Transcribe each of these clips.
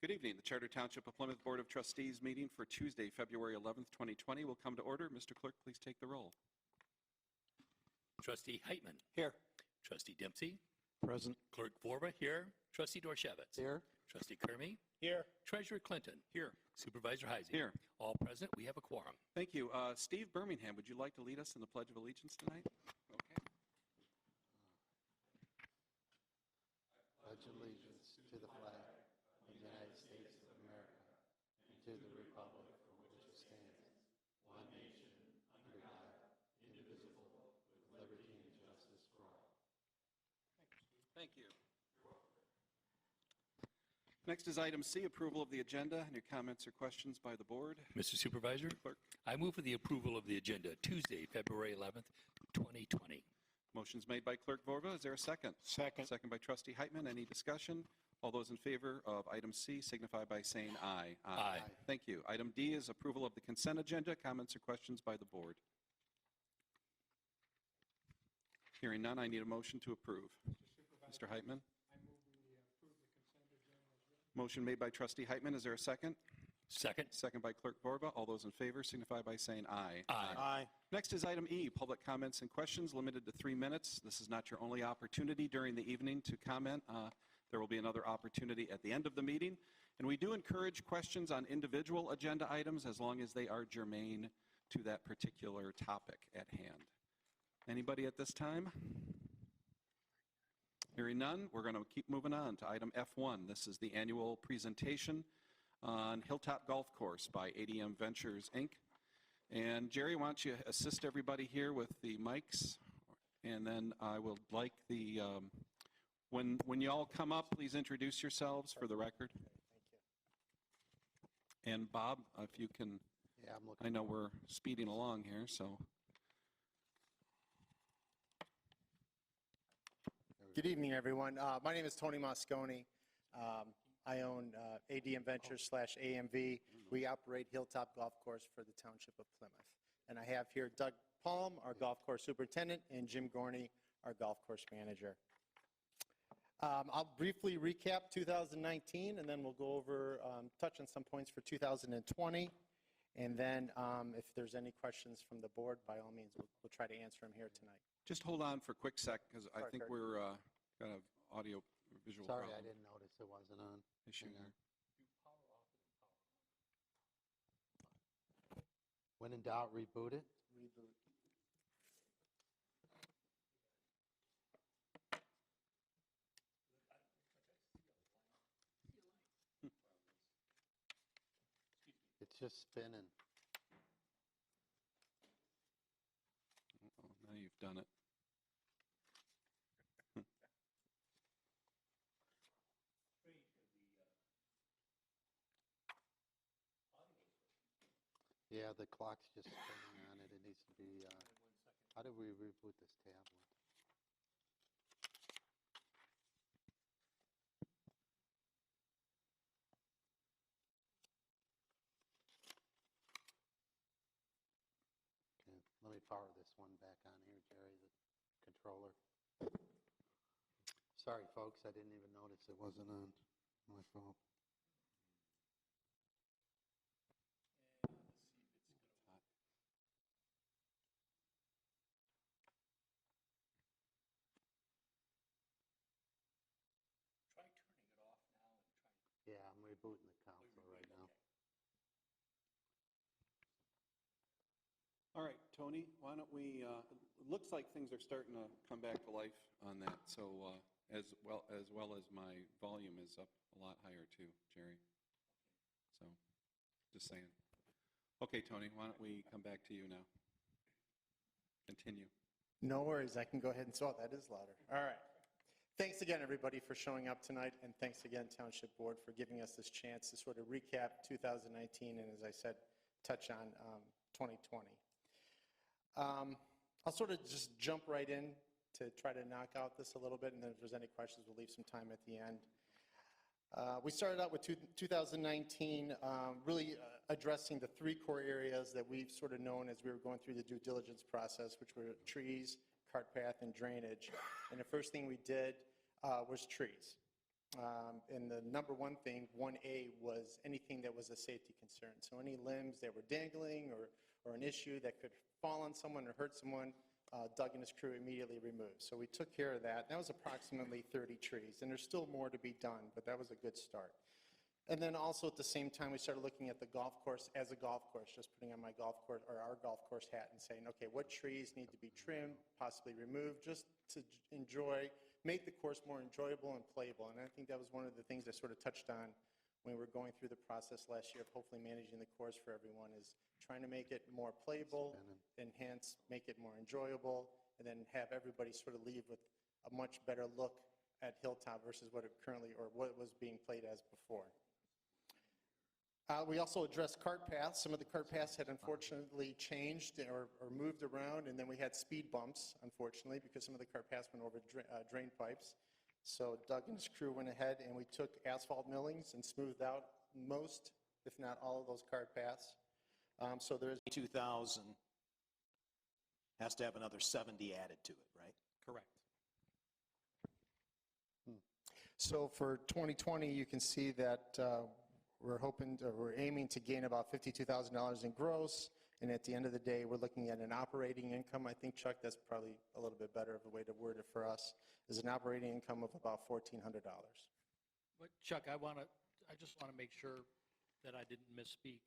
Good evening. The Charter Township of Plymouth Board of Trustees meeting for Tuesday, February 11th, 2020 will come to order. Mr. Clerk, please take the roll. Trustee Heitman. Here. Trustee Dempsey. Present. Clerk Vorba here. Trustee Dorshevitz. Here. Trustee Kermy. Here. Treasurer Clinton. Here. Supervisor Heising. Here. All present. We have a quorum. Thank you. Steve Birmingham, would you like to lead us in the Pledge of Allegiance tonight? Okay. Pledge allegiance to the flag of the United States of America and to the republic for which it stands, one nation, under God, indivisible, with liberty and justice for all. Thank you. Next is item C, approval of the agenda. Any comments or questions by the board? Mr. Supervisor, Clerk. I move for the approval of the agenda Tuesday, February 11th, 2020. Motion's made by Clerk Vorba. Is there a second? Second. Second by Trustee Heitman. Any discussion? All those in favor of item C signify by saying aye. Aye. Thank you. Item D is approval of the consent agenda. Comments or questions by the board? Hearing none, I need a motion to approve. Mr. Heitman. Motion made by Trustee Heitman. Is there a second? Second. Second by Clerk Vorba. All those in favor signify by saying aye. Aye. Next is item E, public comments and questions limited to 3 minutes. This is not your only opportunity during the evening to comment. There will be another opportunity at the end of the meeting. And we do encourage questions on individual agenda items as long as they are germane to that particular topic at hand. Anybody at this time? Hearing none, we're going to keep moving on to item F1. This is the annual presentation on Hilltop Golf Course by ADM Ventures, Inc. And Jerry, why don't you assist everybody here with the mics? And then I would like the, when you all come up, please introduce yourselves for the record. Thank you. And Bob, if you can, Yeah, I'm looking. I know we're speeding along here, so. Good evening, everyone. My name is Tony Mosconi. I own ADM Ventures /AMV. We operate Hilltop Golf Course for the Township of Plymouth. And I have here Doug Palm, our golf course superintendent, and Jim Gorney, our golf course manager. I'll briefly recap 2019, and then we'll go over, touch on some points for 2020. And then if there's any questions from the board, by all means, we'll try to answer them here tonight. Just hold on for a quick sec, because I think Kurt. we're got an audio visual Sorry, problem I didn't notice it wasn't on. issue Hang on. here. When in doubt, reboot it. Reboot. It's just spinning. Oh, now you've done it. Yeah, the clock's just spinning on it. It needs to be, how do we reboot this tablet? Okay, let me power this one back on here, Jerry, the controller. Sorry, folks, I didn't even notice it wasn't on. My fault. Yeah, I'm rebooting the console right now. All right, Tony, why don't we, it looks like things are starting to come back to life on that, so as well as my volume is up a lot higher too, Jerry. So, just saying. Okay, Tony, why don't we come back to you now? Continue. No worries. I can go ahead and, so that is louder. All right. Thanks again, everybody, for showing up tonight, and thanks again, Township Board, for giving us this chance to sort of recap 2019 and, as I said, touch on 2020. I'll sort of just jump right in to try to knock out this a little bit, and then if there's any questions, we'll leave some time at the end. We started out with 2019 really addressing the three core areas that we've sort of known as we were going through the due diligence process, which were trees, cart path, and drainage. And the first thing we did was trees. And the number one thing, 1A, was anything that was a safety concern. So any limbs that were dangling or an issue that could fall on someone or hurt someone, Doug and his crew immediately removed. So we took care of that. That was approximately 30 trees, and there's still more to be done, but that was a good start. And then also at the same time, we started looking at the golf course as a golf course, just putting on my golf course or our golf course hat and saying, okay, what trees need to be trimmed, possibly removed, just to enjoy, make the course more enjoyable and playable. And I think that was one of the things I sort of touched on when we were going through the process last year of hopefully managing the course for everyone, is trying to make it more playable, enhance, make it more enjoyable, and then have everybody sort of leave with a much better look at Hilltop versus what it currently, or what was being played as before. We also addressed cart paths. Some of the cart paths had unfortunately changed or moved around, and then we had speed bumps, unfortunately, because some of the cart paths went over drain pipes. So Doug and his crew went ahead and we took asphalt millings and smoothed out most, if not all, of those cart paths. So there's 2,000 has to have another 70 added to it, right? Correct. So for 2020, you can see that we're aiming to gain about $52,000 in gross, and at the end of the day, we're looking at an operating income. I think, Chuck, that's probably a little bit better of a way to word it for us, is an operating income of about $1,400. But Chuck, I just want to make sure that I didn't misspeak.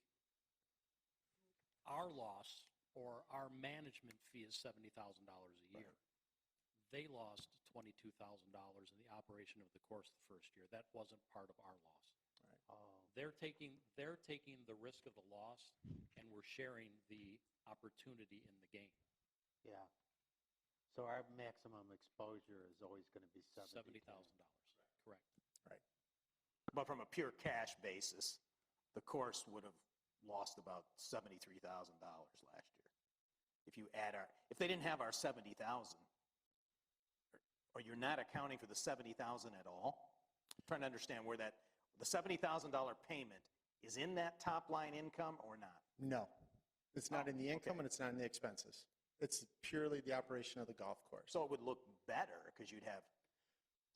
Our loss or our management fee is $70,000 a year. They lost $22,000 in the operation of the course the first year. That wasn't part of our loss. They're taking the risk of the loss, and we're sharing the opportunity in the gain. Yeah. So our maximum exposure is always going to be $70,000. Correct. Right. But from a pure cash basis, the course would have lost about $73,000 last year. If they didn't have our 70,000, or you're not accounting for the 70,000 at all, I'm trying to understand where the $70,000 payment is in that top line income or not? No, it's not in the income and it's not in the expenses. It's purely the operation of the golf course. So it would look better because you'd have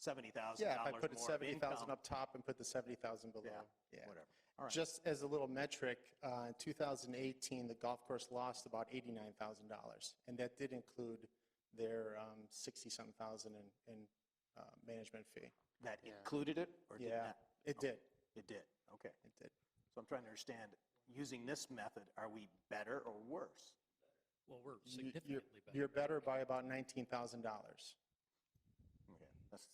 $70,000 Yeah, if I more put of 70,000 income. up top and put the 70,000 below. Yeah, whatever. All right. Just as a little metric, in 2018, the golf course lost about $89,000, and that did include their 60-something thousand in management fee. That included it or did Yeah, not? it did. It did, okay. It did. So I'm trying to understand, using this method, are we better or worse? Well, we're significantly better. You're better by about $19,000. Okay, that's,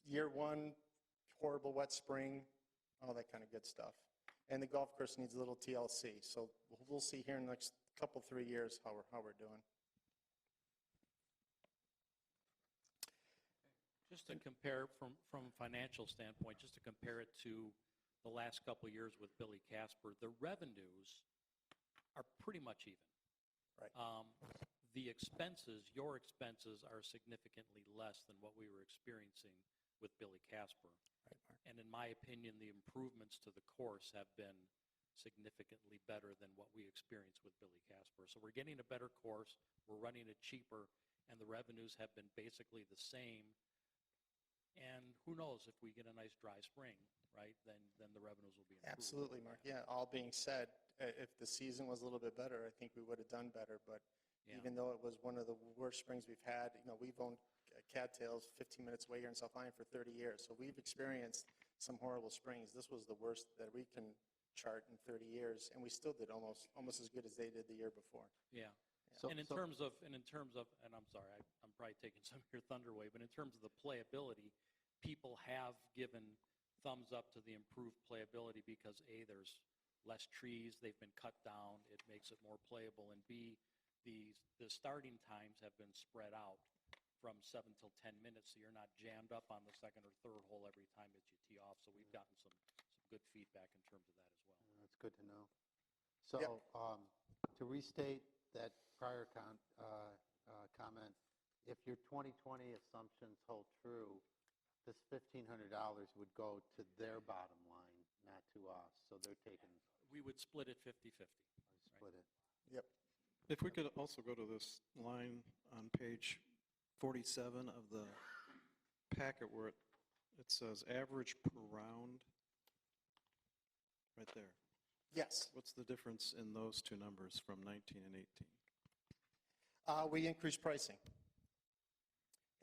Year one, horrible wet spring, all that kind of good stuff. And the golf course needs a little TLC, so we'll see here in the next couple, 3 years how we're doing. Just to compare from a financial standpoint, just to compare it to the last couple of years with Billy Casper, the revenues are pretty much even. Right. The expenses, your expenses, are significantly less than what we were experiencing with Billy Casper. Right, Mark. And in my opinion, the improvements to the course have been significantly better than what we experienced with Billy Casper. So we're getting a better course, we're running it cheaper, and the revenues have been basically the same. And who knows, if we get a nice dry spring, right, then the revenues will be improved. Absolutely, Mark. Yeah, all being said, if the season was a little bit better, I think we would have done better. But even though it was one of the worst springs we've had, we've owned cattails 15 minutes away here in South Lyon for 30 years. So we've experienced some horrible springs. This was the worst that we can chart in 30 years, and we still did almost as good as they did the year before. Yeah. So- And in terms of, and I'm sorry, I'm probably taking some of your thunder away, but in terms of the playability, people have given thumbs up to the improved playability because A, there's less trees, they've been cut down, it makes it more playable, and B, the starting times have been spread out from 7 till 10 minutes, so you're not jammed up on the second or third hole every time that you tee off. So we've gotten some good feedback in terms of that as well. That's good to know. So to restate that prior comment, if your 2020 assumptions hold true, this $1,500 would go to their bottom line, not to us. So they're taking, We would split it 50-50. split it. Yep. If we could also go to this line on page 47 of the packet where it says average per round, right there. Yes. What's the difference in those two numbers from 19 and 18? We increased pricing.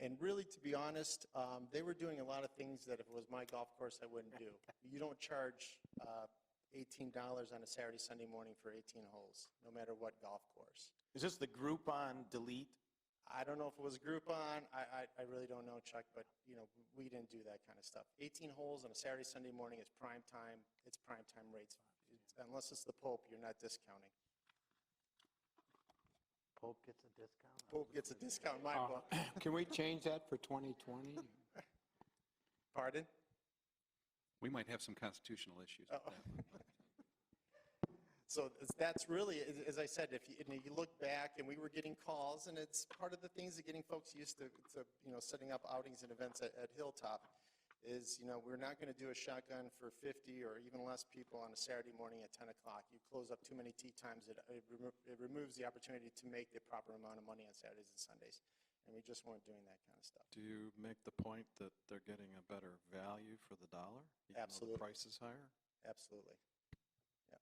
And really, to be honest, they were doing a lot of things that if it was my golf course, I wouldn't do. You don't charge $18 on a Saturday, Sunday morning for 18 holes, no matter what golf course. Is this the Groupon delete? I don't know if it was Groupon. I really don't know, Chuck, but, we didn't do that kind of stuff. 18 holes on a Saturday, Sunday morning is prime time. It's prime time rates. Unless it's the Pope, you're not discounting. Pope gets a discount? Pope gets a discount in my book. Can we change that for 2020? Pardon? We might have some constitutional issues with Uh-oh. that. So that's really, as I said, if you look back, and we were getting calls, and it's part of the things that getting folks used to setting up outings and events at Hilltop is, we're not going to do a shotgun for 50 or even less people on a Saturday morning at 10 o'clock. You close up too many tee times, it removes the opportunity to make the proper amount of money on Saturdays and Sundays. And we just weren't doing that kind of stuff. Do you make the point that they're getting a better value for the dollar? Even Absolutely. though the price is higher? Absolutely. Yeah.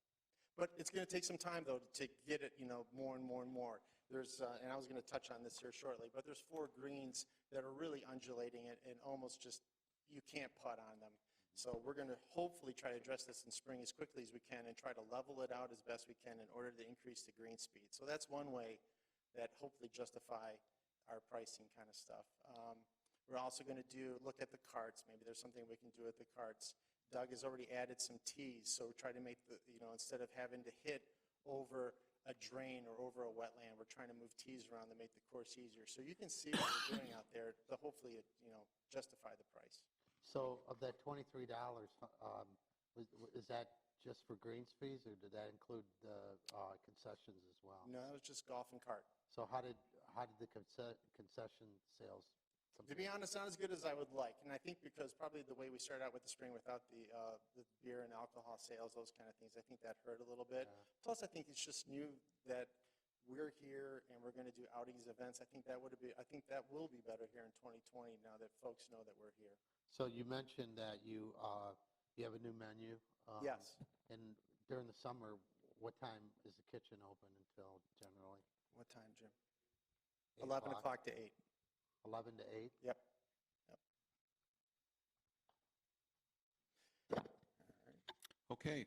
But it's going to take some time, though, to get it, more and more and more. There's, and I was going to touch on this here shortly, but there's 4 greens that are really undulating and almost just, you can't putt on them. So we're going to hopefully try to address this in spring as quickly as we can and try to level it out as best we can in order to increase the green speed. So that's one way that hopefully justify our pricing kind of stuff. We're also going to look at the carts. Maybe there's something we can do with the carts. Doug has already added some tees, so we're trying to make instead of having to hit over a drain or over a wetland, we're trying to move tees around to make the course easier. So you can see what we're doing out there to hopefully, justify the price. So of that $23, is that just for greens fees, or did that include the concessions as well? No, it was just golf and cart. So how did the concession sales To be honest, not as good as I would like. And I think because probably the way we started out with the spring without the beer and alcohol sales, those kind of things, I think that hurt a little bit. Yeah. Plus, I think it's just new that we're here and we're going to do outings, events. I think that will be better here in 2020 now that folks know that we're here. So you mentioned that you have a new menu. Yes. And during the summer, what time is the kitchen open until generally? What time, Jim? 8 11 o'clock to 8. 11 to 8? Yep. Okay.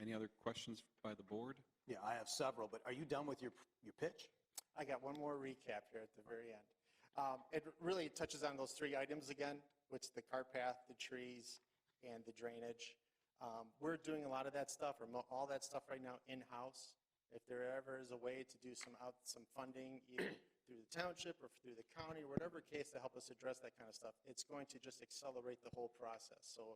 Any other questions by the board? Yeah, I have several, but are you done with your pitch? I got one more recap here at the very end. It really touches on those 3 items again, which the cart path, the trees, and the drainage. We're doing a lot of that stuff, or all that stuff right now in-house. If there ever is a way to do some funding, either through the township or through the county, whatever case, to help us address that kind of stuff, it's going to just accelerate the whole process. So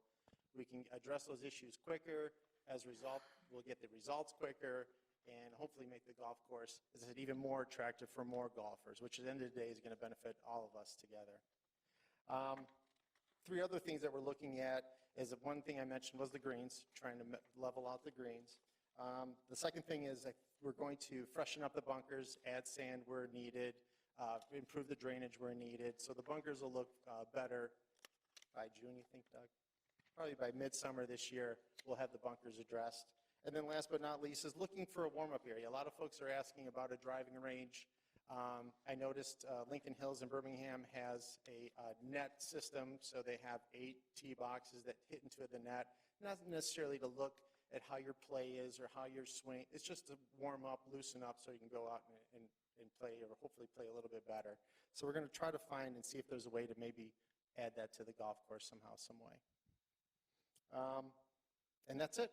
we can address those issues quicker. As a result, we'll get the results quicker and hopefully make the golf course, as I said, even more attractive for more golfers, which at the end of the day is going to benefit all of us together. 3 other things that we're looking at is that one thing I mentioned was the greens, trying to level out the greens. The second thing is that we're going to freshen up the bunkers, add sand where needed, improve the drainage where needed. So the bunkers will look better by June, you think, Doug? Probably by midsummer this year, we'll have the bunkers addressed. And then last but not least is looking for a warm-up area. A lot of folks are asking about a driving range. I noticed Lincoln Hills in Birmingham has a net system, so they have 8 tee boxes that hit into the net. Not necessarily to look at how your play is or how your swing. It's just to warm up, loosen up, so you can go out and play, or hopefully play a little bit better. So we're going to try to find and see if there's a way to maybe add that to the golf course somehow, some way. And that's it.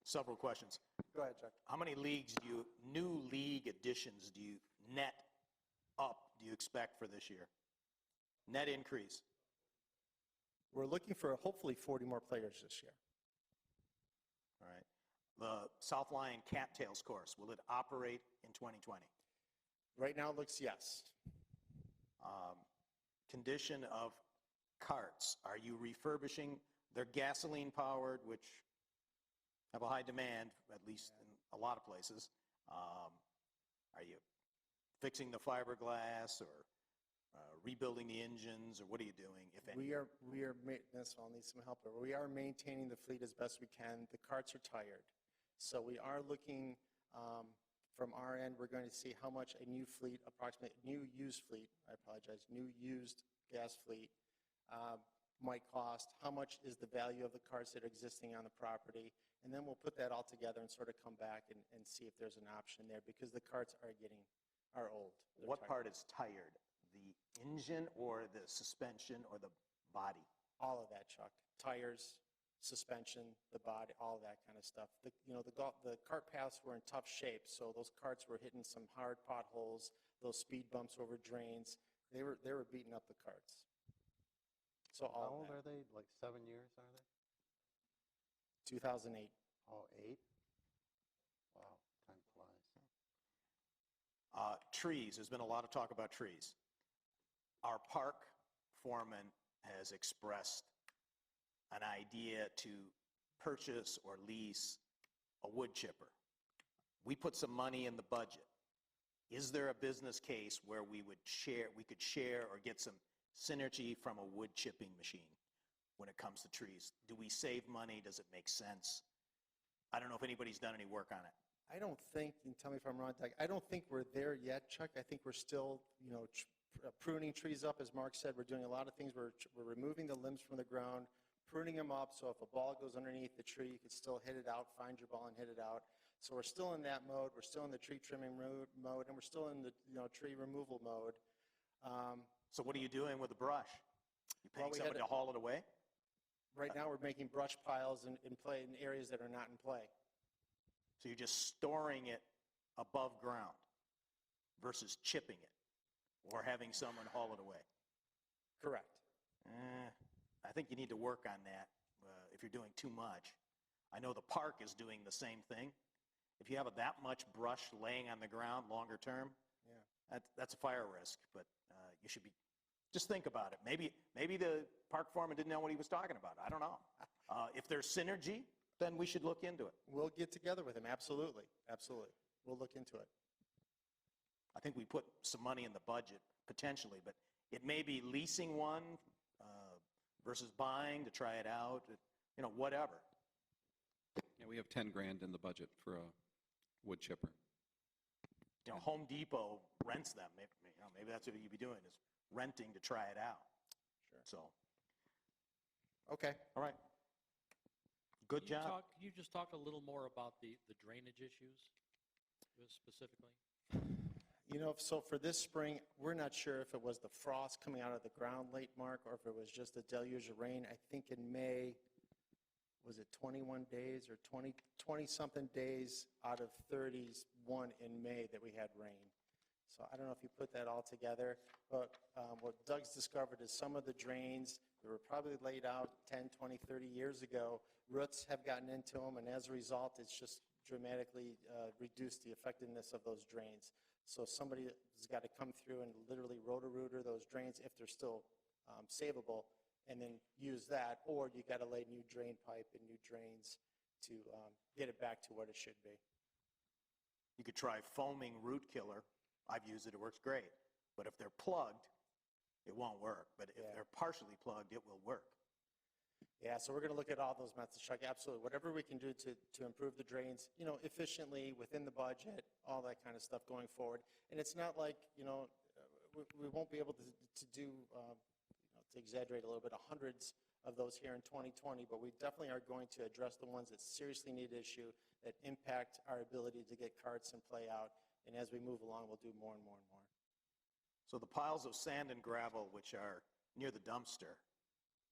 Several questions. Go ahead, Chuck. How many new league additions do you expect for this year? Net increase? We're looking for hopefully 40 more players this year. All right. The South Lyon Cattails course, will it operate in 2020? Right now it looks yes. Condition of carts, are you refurbishing? They're gasoline powered, which have a high demand, at least in a lot of places. Are you fixing the fiberglass or rebuilding the engines, or what are you doing, if any? This all needs some help, but we are maintaining the fleet as best we can. The carts are tired. So we are looking, from our end, we're going to see how much a new fleet, new used fleet, I apologize, new used gas fleet might cost, how much is the value of the carts that are existing on the property, and then we'll put that all together and sort of come back and see if there's an option there, because the carts are old. They're What tired. part is tired? The engine or the suspension or the body? All of that, Chuck. Tires, suspension, the body, all of that kind of stuff. The cart paths were in tough shape, so those carts were hitting some hard potholes, those speed bumps over drains. They were beating up the carts. So How all old of are that. they? Like 7 years, are they? 2008. Oh, 8? Wow, time flies. Trees, there's been a lot of talk about trees. Our park foreman has expressed an idea to purchase or lease a wood chipper. We put some money in the budget. Is there a business case where we could share or get some synergy from a wood chipping machine when it comes to trees? Do we save money? Does it make sense? I don't know if anybody's done any work on it. I don't think, and tell me if I'm wrong, Doug, I don't think we're there yet, Chuck. I think we're still, pruning trees up, as Mark said. We're doing a lot of things. We're removing the limbs from the ground, pruning them up, so if a ball goes underneath the tree, you can still hit it out, find your ball and hit it out. So we're still in that mode. We're still in the tree trimming mode, and we're still in the tree removal mode. So what are you doing with the brush? You paying we somebody to haul it away? Right now, we're making brush piles in areas that are not in play. So you're just storing it above ground versus chipping it or having someone haul it away? Correct. I think you need to work on that if you're doing too much. I know the park is doing the same thing. If you have that much brush laying on the ground longer term, that's a fire risk, but you should be, just think about it. Maybe the park foreman didn't know what he was talking about. I don't know. If there's synergy, then we should look into it. We'll get together with him, absolutely, absolutely. We'll look into it. I think we put some money in the budget, potentially, but it may be leasing one versus buying to try it out, whatever. Yeah, we have 10 grand in the budget for a wood chipper. Home Depot rents them. Maybe that's what you'd be doing, is renting to try it out. Sure. So, Okay. all right. Good job. Can you just talk a little more about the drainage issues specifically? So for this spring, we're not sure if it was the frost coming out of the ground late, Mark, or if it was just a deluge of rain. I think in May, was it 21 days or 20-something days out of 31 in May that we had rain. So I don't know if you put that all together, but what Doug's discovered is some of the drains that were probably laid out 10, 20, 30 years ago, roots have gotten into them, and as a result, it's just dramatically reduced the effectiveness of those drains. So somebody has got to come through and literally roto-rooter those drains if they're still savable, and then use that, or you got to lay new drain pipe and new drains to get it back to what it should be. You could try foaming root killer. I've used it. It works great. But if they're plugged, it won't work. But if they're partially plugged, it will work. Yeah, so we're going to look at all those methods, Chuck. Absolutely. Whatever we can do to improve the drains, efficiently within the budget, all that kind of stuff going forward. And it's not like, we won't be able to do, to exaggerate a little bit, hundreds of those here in 2020, but we definitely are going to address the ones that seriously need issue, that impact our ability to get carts and play out. And as we move along, we'll do more and more and more. So the piles of sand and gravel, which are near the dumpster,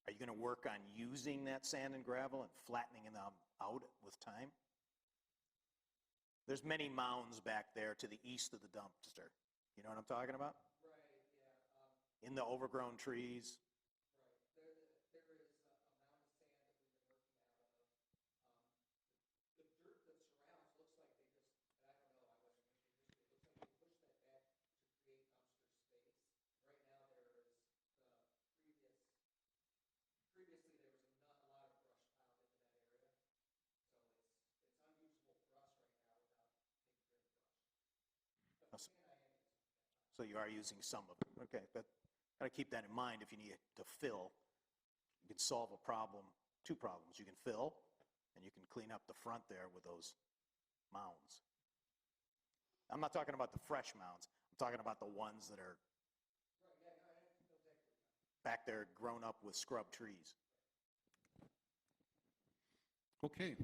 are you going to work on using that sand and gravel and flattening them out with time? There's many mounds back there to the east of the dumpster. You know what I'm talking about? Right, yeah. In the overgrown trees. Right. There is a mound of sand that we've been working out of. The dirt that surrounds looks like they just, and I don't know, I wasn't with you history, it looks like they pushed that back to create dumpster space. Right now there is previously there was not a lot of brush piled into that area. So it's unusable for us right now without taking care of the brush. But That's- the plan I am is So you are using some of it. Okay, but got to keep that in mind if you need to fill. You can solve a problem, two problems. You can fill, and you can clean up the front there with those mounds. I'm not talking about the fresh mounds. I'm talking about the ones that are back there grown up with scrub trees. Okay.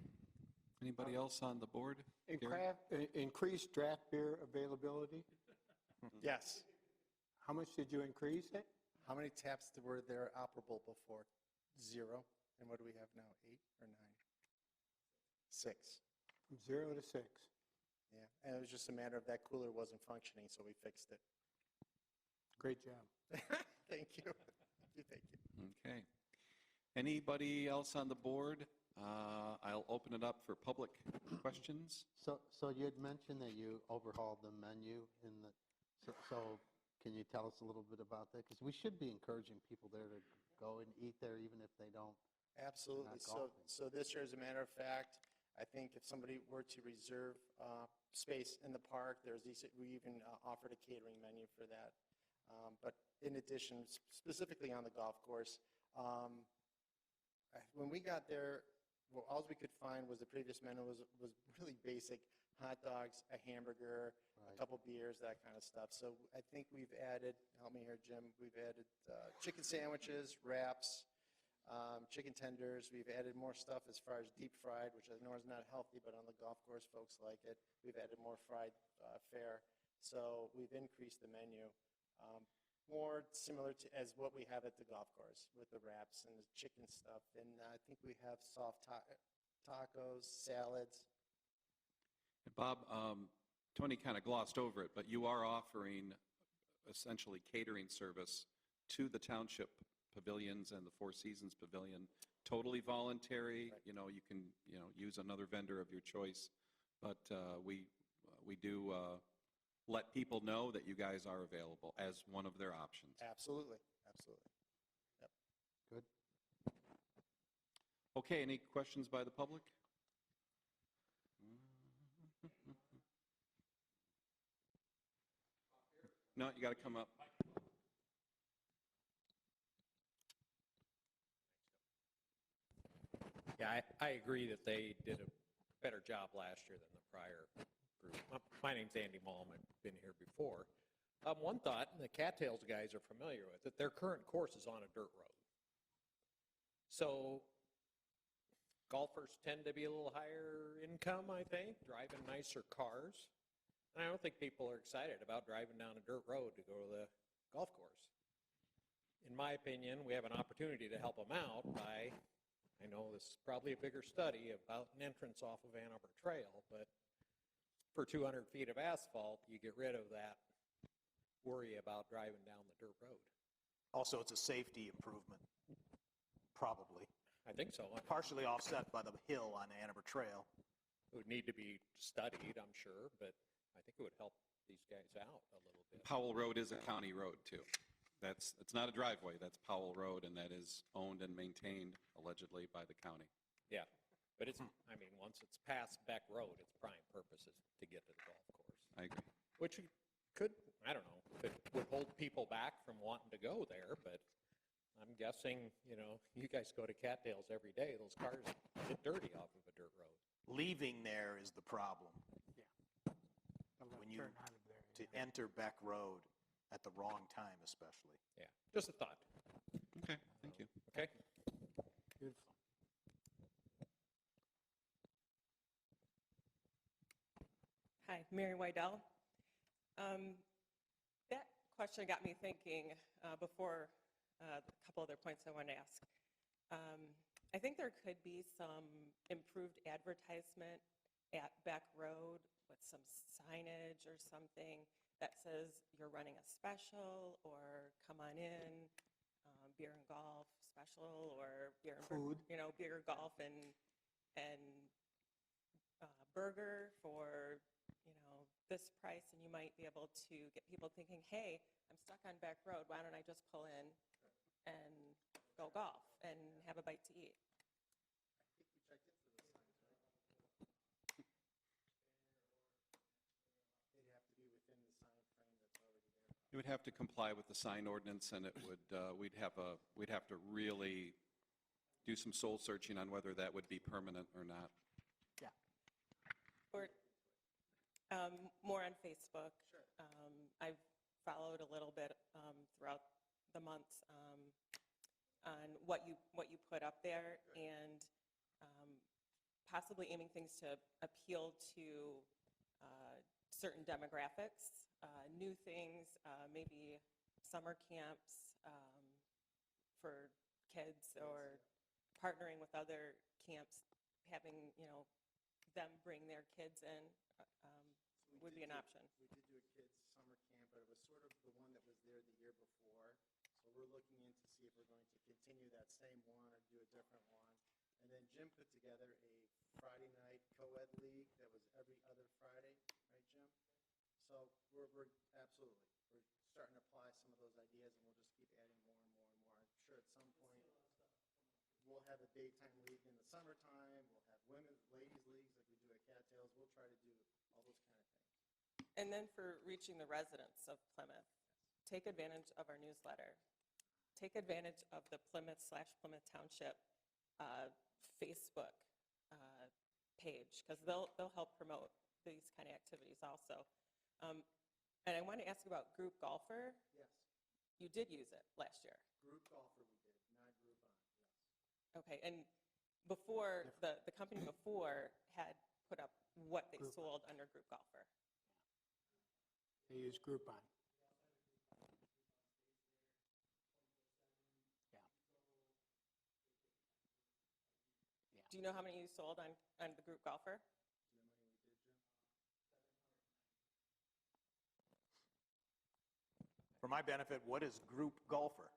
Anybody else on the board? Gary? Increased draft beer availability? Yes. How much did you increase it? How many taps were there operable before? 0. And what do we have now, 8 or 9? 6. From 0 to 6. Yeah, and it was just a matter of that cooler wasn't functioning, so we fixed it. Great job. Thank you. Thank you. Okay. Anybody else on the board? I'll open it up for public questions. So you had mentioned that you overhauled the menu in the, so can you tell us a little bit about that? Because we should be encouraging people there to go and eat there even if they don't. Absolutely. Not So this year, as a matter of fact, I think if somebody were to reserve space in the park, we even offered a catering menu for that. But in addition, specifically on the golf course, when we got there, well, all we could find was the previous menu was really basic: hot dogs, a hamburger, a couple beers, that kind of stuff. So I think we've added, help me here, Jim, we've added chicken sandwiches, wraps, chicken tenders. We've added more stuff as far as deep fried, which I know is not healthy, but on the golf course, folks like it. We've added more fried fare. So we've increased the menu. More similar to as what we have at the golf course with the wraps and the chicken stuff. And I think we have soft tacos, salads. Bob, Tony kind of glossed over it, but you are offering essentially catering service to the township pavilions and the Four Seasons Pavilion, totally voluntary. Right. You can use another vendor of your choice, but we do let people know that you guys are available as one of their options. Absolutely, absolutely. Yep. Good. Okay, any questions by the public? No, you got to come up. Yeah, I agree that they did a better job last year than the prior group. My name's Andy Malm. I've been here before. One thought, and the Cattails guys are familiar with it, their current course is on a dirt road. So golfers tend to be a little higher income, I think, driving nicer cars. And I don't think people are excited about driving down a dirt road to go to the golf course. In my opinion, we have an opportunity to help them out by, I know this is probably a bigger study about an entrance off of Ann Arbor Trail, but for 200 feet of asphalt, you get rid of that worry about driving down the dirt road. Also, it's a safety improvement, probably. I think so. Partially offset by the hill on Ann Arbor Trail. It would need to be studied, I'm sure, but I think it would help these guys out a little bit. Powell Road is a county road, too. It's not a driveway, that's Powell Road, and that is owned and maintained allegedly by the county. Yeah, but it's, I mean, once it's past Beck Road, it's prime purposes to get to the golf course. I agree. Which could, I don't know, would hold people back from wanting to go there, but I'm guessing, you guys go to Cattails every day, those cars get dirty off of a dirt road. Leaving there is the problem. Yeah. The left When you, turn out of there. to enter Beck Road at the wrong time especially. Yeah, just a thought. Okay, thank you. Okay? Beautiful. Hi, Mary Wydell. That question got me thinking before a couple other points I wanted to ask. I think there could be some improved advertisement at Beck Road with some signage or something that says you're running a special or come on in, beer and golf special, or beer and Food. beer, golf, and burger for this price, and you might be able to get people thinking, hey, I'm stuck on Beck Road, why don't I just pull in and go golf and have a bite to eat? They'd have to be within the sign frame that's already there. It would have to comply with the sign ordinance, and it would, we'd have to really do some soul searching on whether that would be permanent or not. Or more on Facebook. Sure. I've followed a little bit throughout the months on what you put up there, and possibly aiming things to appeal to certain demographics, new things, maybe summer camps for kids, or partnering with other camps, having, them bring their kids in would be an option. We did do a kids' summer camp, but it was sort of the one that was there the year before. So we're looking in to see if we're going to continue that same one or do a different one. And then Jim put together a Friday night co-ed league that was every other Friday, right, Jim? So we're absolutely, we're starting to apply some of those ideas, and we'll just keep adding more and more and more. I'm sure at some point we'll have a daytime league in the summertime. We'll have women's, ladies' leagues like we do at Cattails. We'll try to do all those kind of things. And then for reaching the residents of Plymouth, take advantage of our newsletter. Take advantage of the Plymouth/Plymouth Township Facebook page, because they'll help promote these kind of activities also. And I want to ask about Group Golfer. Yes. You did use it last year. Group Golfer we did, not Groupon, yes. Okay, and before, the company before had put up what they Groupon. sold under Group Golfer. They use Groupon. Yeah. Do you know how many you sold on the Group Golfer? Do you know how many we did, Jim? For my benefit, what is Group Golfer?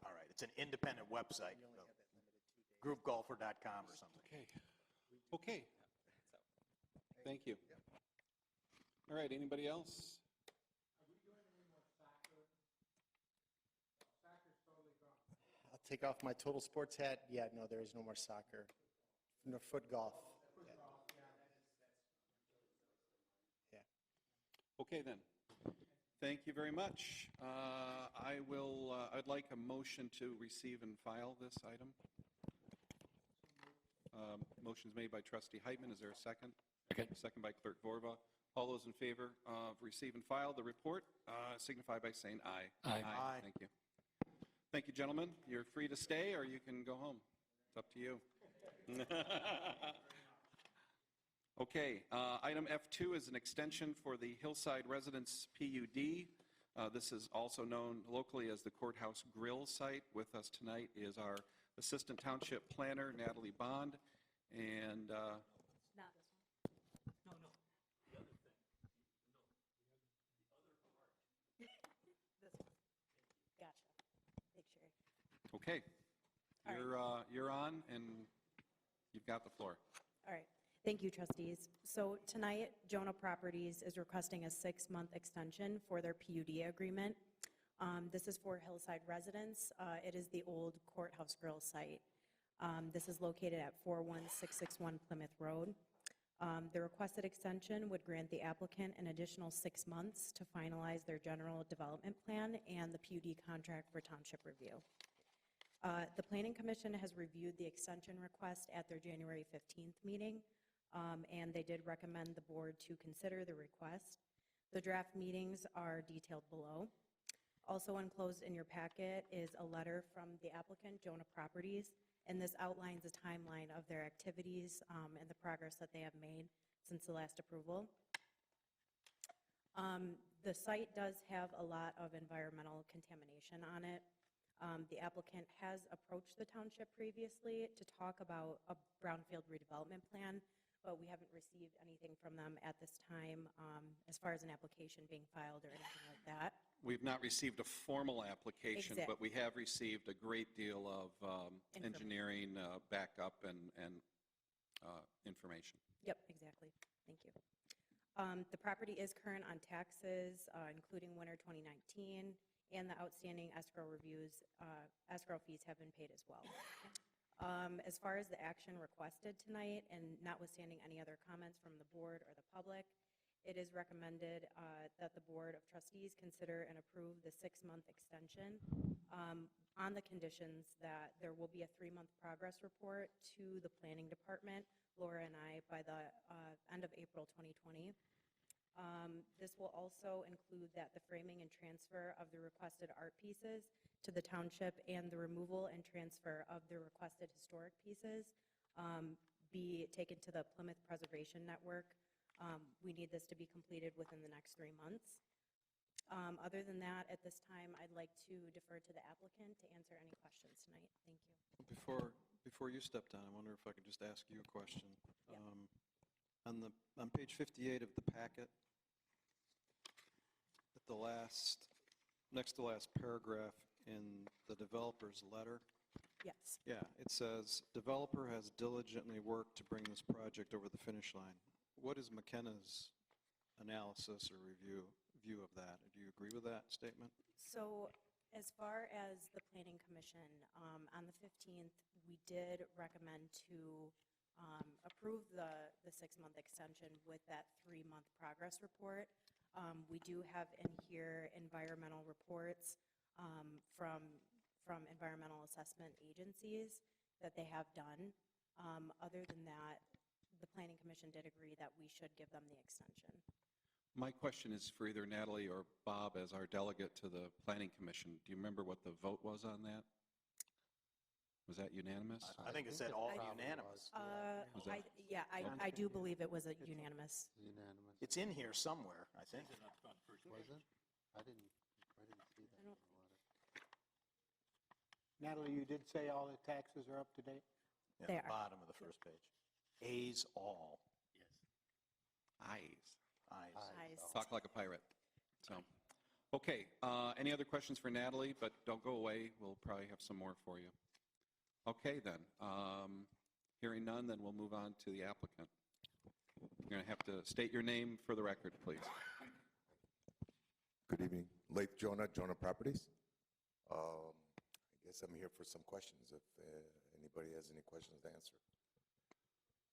All right, it's an independent website, We only so have that limited 2 days. groupgolfer.com or something. Okay. Okay, So, thank you. All right, anybody else? I'll take off my total sports hat. Yeah, no, there is no more soccer. No foot golf. Yeah. Okay, then. Thank you very much. I'd like a motion to receive and file this item. Motion's made by Trustee Heitman. Is there a second? Second by Clerk Vorba. All those in favor of receive and file the report signify by saying aye. Aye. Thank you. Thank you, gentlemen. You're free to stay or you can go home. It's up to you. Okay, item F2 is an extension for the Hillside Residence PUD. This is also known locally as the Courthouse Grill site. With us tonight is our Assistant Township Planner, Natalie Bond, and Not this one. No, the other thing. The other part. This one. Gotcha. Thanks, Sherry. okay, All right. you're on, and you've got the floor. All right. Thank you, trustees. So tonight, Jonah Properties is requesting a 6-month extension for their PUD agreement. This is for Hillside Residence. It is the old Courthouse Grill site. This is located at 41661 Plymouth Road. The requested extension would grant the applicant an additional 6 months to finalize their general development plan and the PUD contract for township review. The Planning Commission has reviewed the extension request at their January 15th meeting, and they did recommend the board to consider the request. The draft meetings are detailed below. Also enclosed in your packet is a letter from the applicant, Jonah Properties, and this outlines a timeline of their activities and the progress that they have made since the last approval. The site does have a lot of environmental contamination on it. The applicant has approached the township previously to talk about a brownfield redevelopment plan, but we haven't received anything from them at this time as far as an application being filed or anything like that. We've not received a formal application, but we have received a great deal of engineering backup and information. Yep, exactly. Thank you. The property is current on taxes, including winter 2019, and the outstanding escrow fees have been paid as well. As far as the action requested tonight, and notwithstanding any other comments from the board or the public, it is recommended that the Board of Trustees consider and approve the 6-month extension on the conditions that there will be a 3-month progress report to the Planning Department, Laura and I, by the end of April 2020. This will also include that the framing and transfer of the requested art pieces to the township and the removal and transfer of the requested historic pieces be taken to the Plymouth Preservation Network. We need this to be completed within the next 3 months. Other than that, at this time, I'd like to defer to the applicant to answer any questions tonight. Thank you. Before you step down, I wonder if I could just ask you a question. Yeah. On page 58 of the packet, at the next to last paragraph in the developer's letter, Yes. yeah, it says, "Developer has diligently worked to bring this project over the finish line." What is McKenna's analysis or view of that? Do you agree with that statement? So as far as the Planning Commission, on the 15th, we did recommend to approve the 6-month extension with that 3-month progress report. We do have in here environmental reports from environmental assessment agencies that they have done. Other than that, the Planning Commission did agree that we should give them the extension. My question is for either Natalie or Bob as our delegate to the Planning Commission. Do you remember what the vote was on that? Was that unanimous? I think it said all I- unanimous. Was that- I do believe it was a unanimous. Unanimous. It's in here somewhere, I think. Was it? I didn't see that. I don't- Natalie, you did say all the taxes are up to date? Yeah, They the are. bottom of the first page. A's all. Ayes. Ayes. Ayes. Talk like a pirate. So, okay, any other questions for Natalie? But don't go away, we'll probably have some more for you. Okay, then. Hearing none, then we'll move on to the applicant. You're going to have to state your name for the record, please. Good evening. Laith Jonah, Jonah Properties. I guess I'm here for some questions, if anybody has any questions to answer.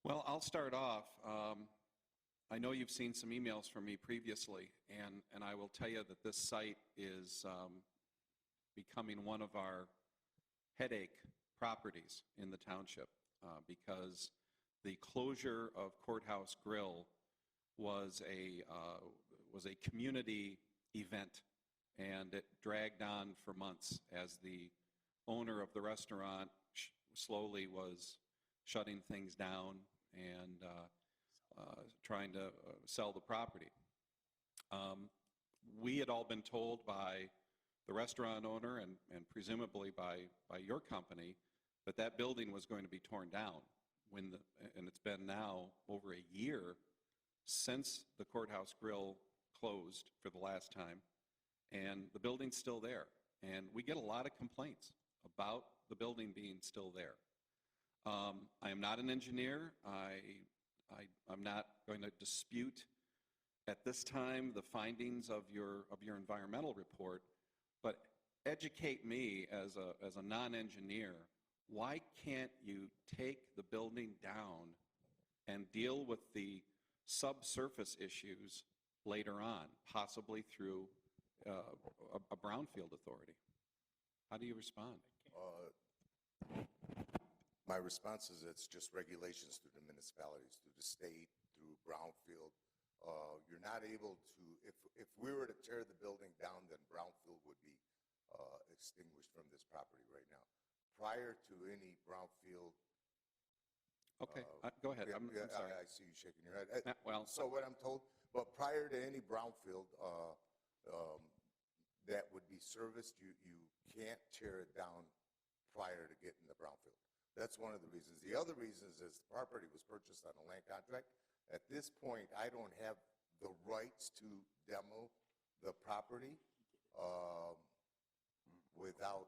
Well, I'll start off. I know you've seen some emails from me previously, and I will tell you that this site is becoming one of our headache properties in the township because the closure of Courthouse Grill was a community event, and it dragged on for months as the owner of the restaurant slowly was shutting things down and trying to sell the property. We had all been told by the restaurant owner and presumably by your company that that building was going to be torn down and it's been now over a year since the Courthouse Grill closed for the last time, and the building's still there. And we get a lot of complaints about the building being still there. I am not an engineer. I'm not going to dispute at this time the findings of your environmental report, but educate me as a non-engineer. Why can't you take the building down and deal with the subsurface issues later on, possibly through a brownfield authority? How do you respond? My response is it's just regulations through the municipalities, through the state, through brownfield. You're not able to, if we were to tear the building down, then brownfield would be extinguished from this property right now. Prior to any brownfield. Okay, go ahead. I'm sorry. I see you shaking your head. Well, So what I'm told, but prior to any brownfield that would be serviced, you can't tear it down prior to getting the brownfield. That's one of the reasons. The other reasons is the property was purchased on a land contract. At this point, I don't have the rights to demo the property without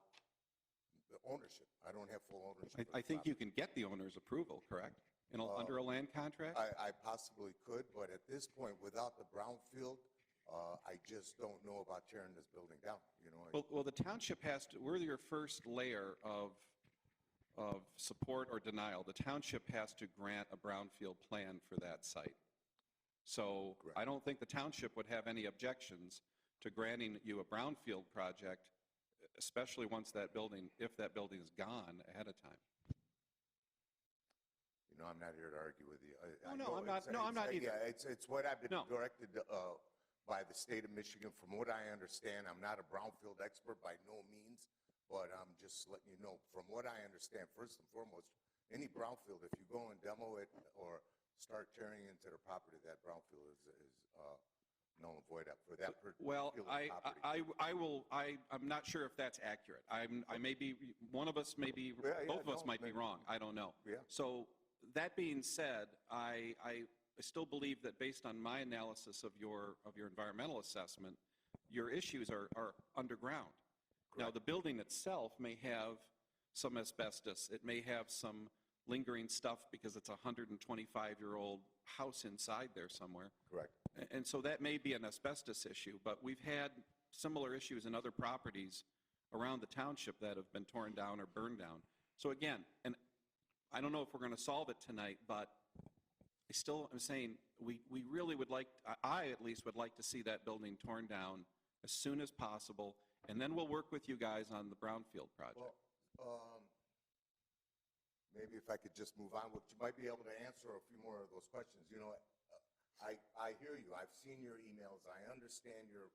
the ownership. I don't have full ownership. of the I think you property. can get the owner's approval, correct? Under a land contract? I possibly could, but at this point, without the brownfield, I just don't know about tearing this building down, you know. Well, the township has to, we're your first layer of support or denial. The township has to grant a brownfield plan for that site. So Correct. I don't think the township would have any objections to granting you a brownfield project, especially once that building, if that building is gone ahead of time. You know, I'm not here to argue with you. I No, know I'm not- it's- no, I'm it's- not either. Yeah, it's what I've been No. directed by the state of Michigan. From what I understand, I'm not a brownfield expert by no means, but I'm just letting you know, from what I understand, first and foremost, any brownfield, if you go and demo it or start tearing into the property, that brownfield is null and void for that particular Well, property. I'm not sure if that's accurate. I may be, one of us may be, Yeah, both of us no, might be maybe. wrong. I don't know. Yeah. So that being said, I still believe that based on my analysis of your environmental assessment, your issues are underground. Now, the building itself may have some asbestos. It may have some lingering stuff because it's a 125-year-old house inside there somewhere. Correct. And so that may be an asbestos issue, but we've had similar issues in other properties around the township that have been torn down or burned down. So again, and I don't know if we're going to solve it tonight, but I still am saying we really would like, I at least would like to see that building torn down as soon as possible, and then we'll work with you guys on the brownfield project. Well, maybe if I could just move on, you might be able to answer a few more of those questions. You know, I hear you. I've seen your emails. I understand your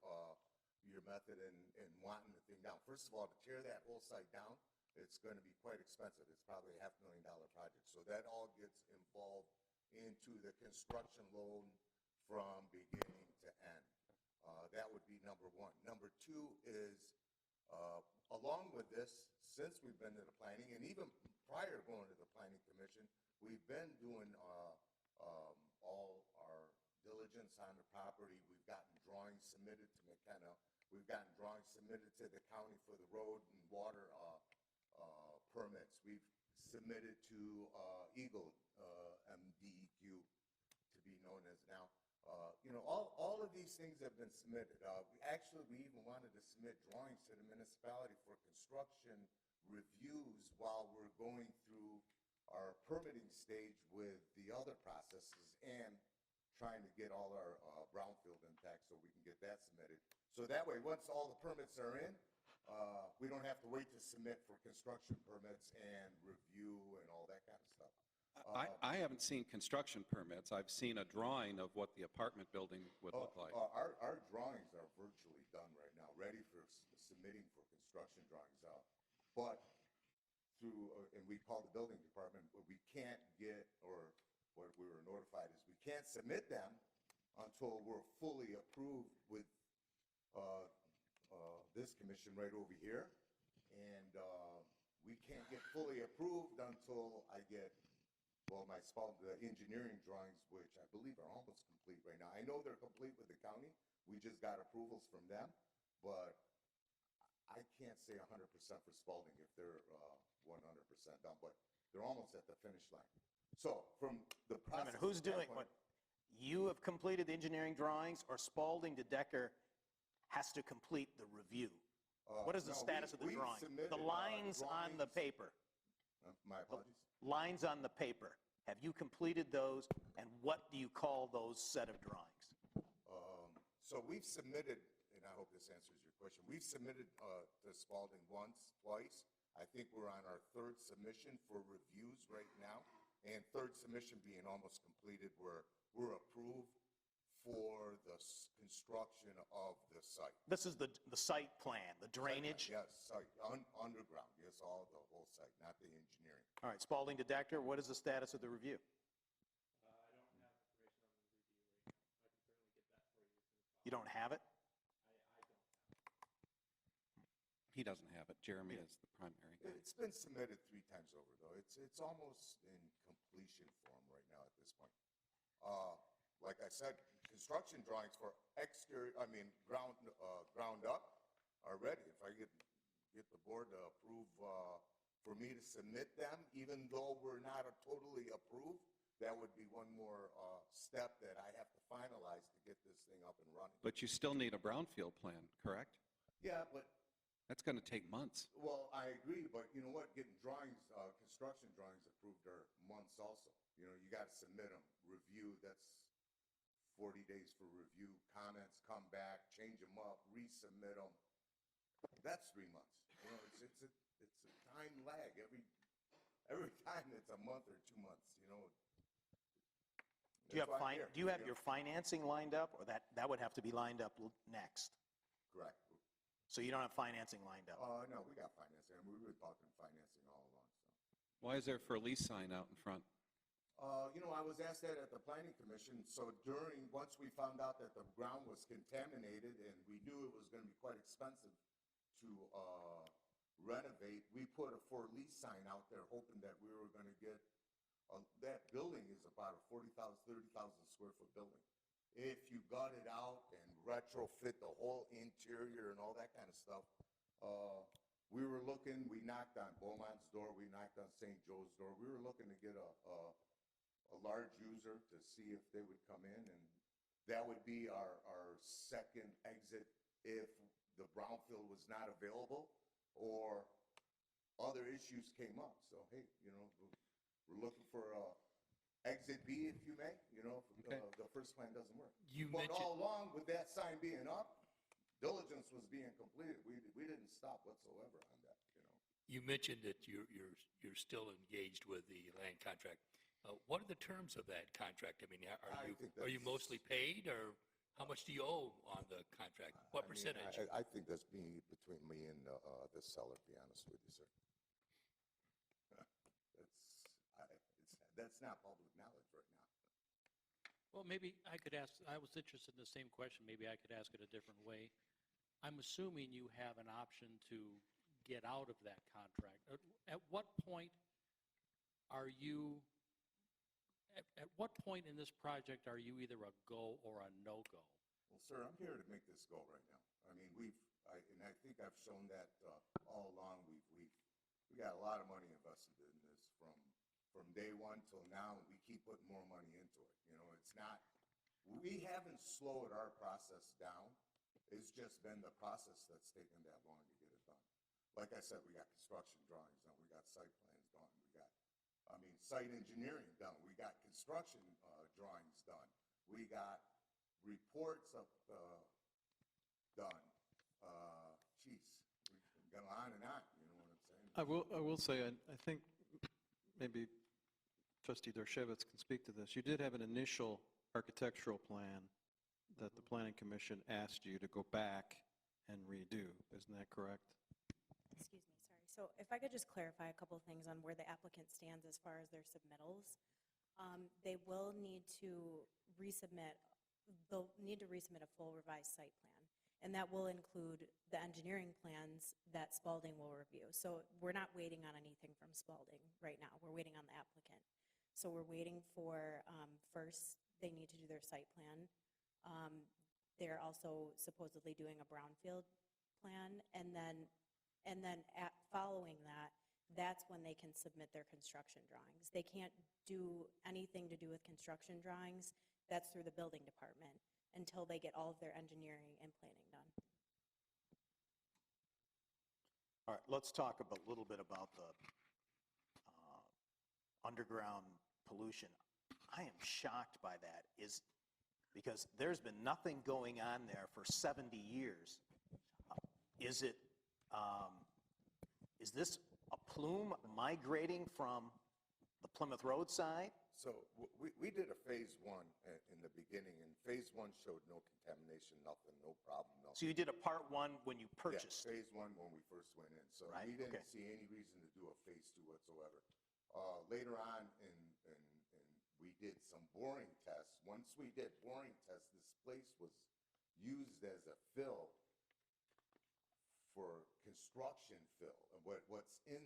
method in wanting the thing down. First of all, to tear that whole site down, it's going to be quite expensive. It's probably a $500,000 project. So that all gets involved into the construction loan from beginning to end. That would be number one. Number two is, along with this, since we've been to the planning, and even prior going to the planning commission, we've been doing all our diligence on the property. We've gotten drawings submitted to McKenna. We've gotten drawings submitted to the county for the road and water permits. We've submitted to Eagle, MDEQ, to be known as now. You know, all of these things have been submitted. We even wanted to submit drawings to the municipality for construction reviews while we're going through our permitting stage with the other processes and trying to get all our brownfield intact so we can get that submitted. So that way, once all the permits are in, we don't have to wait to submit for construction permits and review and all that kind of stuff. I haven't seen construction permits. I've seen a drawing of what the apartment building would look like. Our drawings are virtually done right now, ready for submitting for construction drawings out. But through, and we call the building department, but we can't get, or what we were notified is we can't submit them until we're fully approved with this commission right over here. And we can't get fully approved until I get, well, the engineering drawings, which I believe are almost complete right now. I know they're complete with the county. We just got approvals from them, but I can't say 100% for Spalding if they're 100% done, but they're almost at the finish line. So from the Wait a process. minute, who's doing what? You have completed the engineering drawings, or Spalding to Decker has to complete the review? What is the status of the drawing? The lines on the paper. My apologies. Lines on the paper. Have you completed those, and what do you call those set of drawings? So we've submitted, and I hope this answers your question, we've submitted to Spalding once, twice. I think we're on our third submission for reviews right now, and third submission being almost completed, where we're approved for the construction of the site. This is the site plan, the drainage? Yes, site, underground, yes, all the whole site, not the engineering. All right, Spalding to Decker, what is the status of the review? You don't have it? He doesn't have it. Jeremy is the primary guy. It's been submitted 3 times over, though. It's almost in completion form right now at this point. Like I said, construction drawings for ground up are ready. If I get the board to approve for me to submit them, even though we're not totally approved, that would be one more step that I have to finalize to get this thing up and running. But you still need a brownfield plan, correct? Yeah, but, That's going to take months. well, I agree, but you know what? Getting drawings, construction drawings approved are months also. You know, you got to submit them, review, that's 40 days for review, comments, come back, change them up, resubmit them. That's 3 months. You know, it's a time lag. Every time it's a month or 2 months, you know. Do you That's why I'm here, do you have your financing lined up, or that would have to be lined up next? Correct. So you don't have financing lined up? No, we got financing. I mean, we were talking financing all along, so. Why is there for a lease sign out in front? You know, I was asked that at the planning commission, so once we found out that the ground was contaminated and we knew it was gonna be quite expensive to renovate, we put a for lease sign out there hoping that we were gonna get, that building is about a 30,000 square foot building. If you gut it out and retrofit the whole interior and all that kind of stuff, we were looking, we knocked on Beaumont's door, we knocked on St. Joe's door, we were looking to get a large user to see if they would come in, and that would be our second exit if the brownfield was not available or other issues came up. So, hey, you know, we're looking for exit B, if you may, you know, if the first plan doesn't work. But all along with that sign being up, diligence was being completed. We didn't stop whatsoever on that, you know. You mentioned that you're still engaged with the land contract. What are the terms of that contract? I mean, are you mostly paid, or how much do you owe on the contract? What I mean, percentage? I think that's between me and the seller, to be honest with you, sir. That's not public knowledge right now. Well, maybe I could ask, I was interested in the same question, maybe I could ask it a different way. I'm assuming you have an option to get out of that contract. At what point are you, at what point in this project are you either a go or a no-go? Well, sir, I'm here to make this go right now. I mean, and I think I've shown that all along. We got a lot of money invested in this from day one till now, and we keep putting more money into it. You know, it's not, we haven't slowed our process down. It's just been the process that's taken that long to get it done. Like I said, we got construction drawings done, we got site plans done, we got, site engineering done, we got construction drawings done, we got reports done. Geez, we can go on and on, you know what I'm saying? I will say, I think maybe Trustee Dershowitz can speak to this. You did have an initial architectural plan that the Planning Commission asked you to go back and redo. Isn't that correct? Excuse me, sorry. So if I could just clarify a couple of things on where the applicant stands as far as their submittals. They will need to resubmit, they'll need to resubmit a full revised site plan. And that will include the engineering plans that Spalding will review. So we're not waiting on anything from Spalding right now. We're waiting on the applicant. So we're waiting for, first, they need to do their site plan. They're also supposedly doing a brownfield plan. And then following that, that's when they can submit their construction drawings. They can't do anything to do with construction drawings. That's through the building department until they get all of their engineering and planning done. All right, let's talk a little bit about the underground pollution. I am shocked by that, because there's been nothing going on there for 70 years. Is this a plume migrating from the Plymouth Road side? So we did a phase one in the beginning, and phase one showed no contamination, nothing, no problem, nothing. So you did a part one when you purchased? Yeah, phase one when we first went in. So Right, we didn't okay. see any reason to do a phase two whatsoever. Later on, we did some boring tests. Once we did boring tests, this place was used as a fill for construction fill. And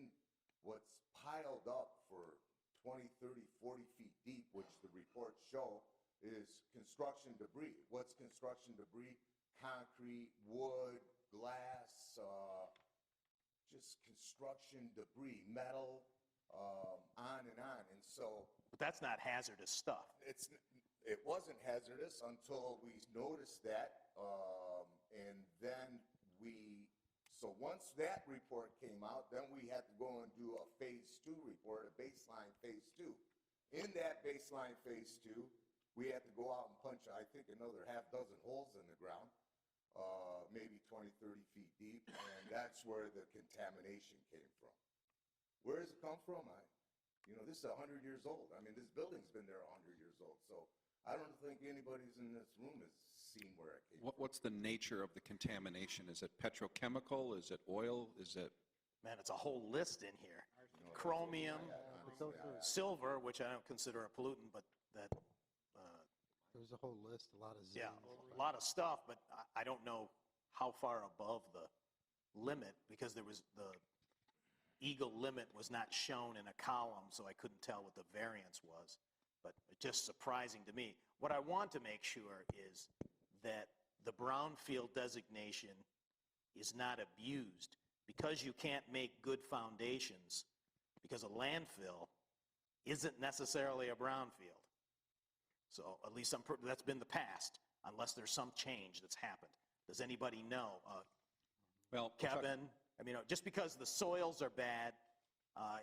what's piled up for 20, 30, 40 feet deep, which the reports show, is construction debris. What's construction debris? Concrete, wood, glass, just construction debris, metal, on and on. And so But that's not hazardous stuff. it wasn't hazardous until we noticed that. And then so once that report came out, then we had to go and do a phase 2 report, a baseline phase 2. In that baseline phase 2, we had to go out and punch, I think, another half dozen holes in the ground, maybe 20, 30 feet deep, and that's where the contamination came from. Where does it come from? This is 100 years old. I mean, this building's been there 100 years old, so I don't think anybody's in this room has seen where it came from. What's the nature of the contamination? Is it petrochemical? Is it oil? Is it? Man, it's a whole list in here. Chromium, silver, which I don't consider a pollutant, but that, There's a whole list, a lot of yeah, Zs. a lot of stuff, but I don't know how far above the limit, because the Eagle limit was not shown in a column, so I couldn't tell what the variance was. But it's just surprising to me. What I want to make sure is that the brownfield designation is not abused, because you can't make good foundations, because a landfill isn't necessarily a brownfield. So at least that's been the past, unless there's some change that's happened. Does anybody know? Well, Kevin, just because the soils are bad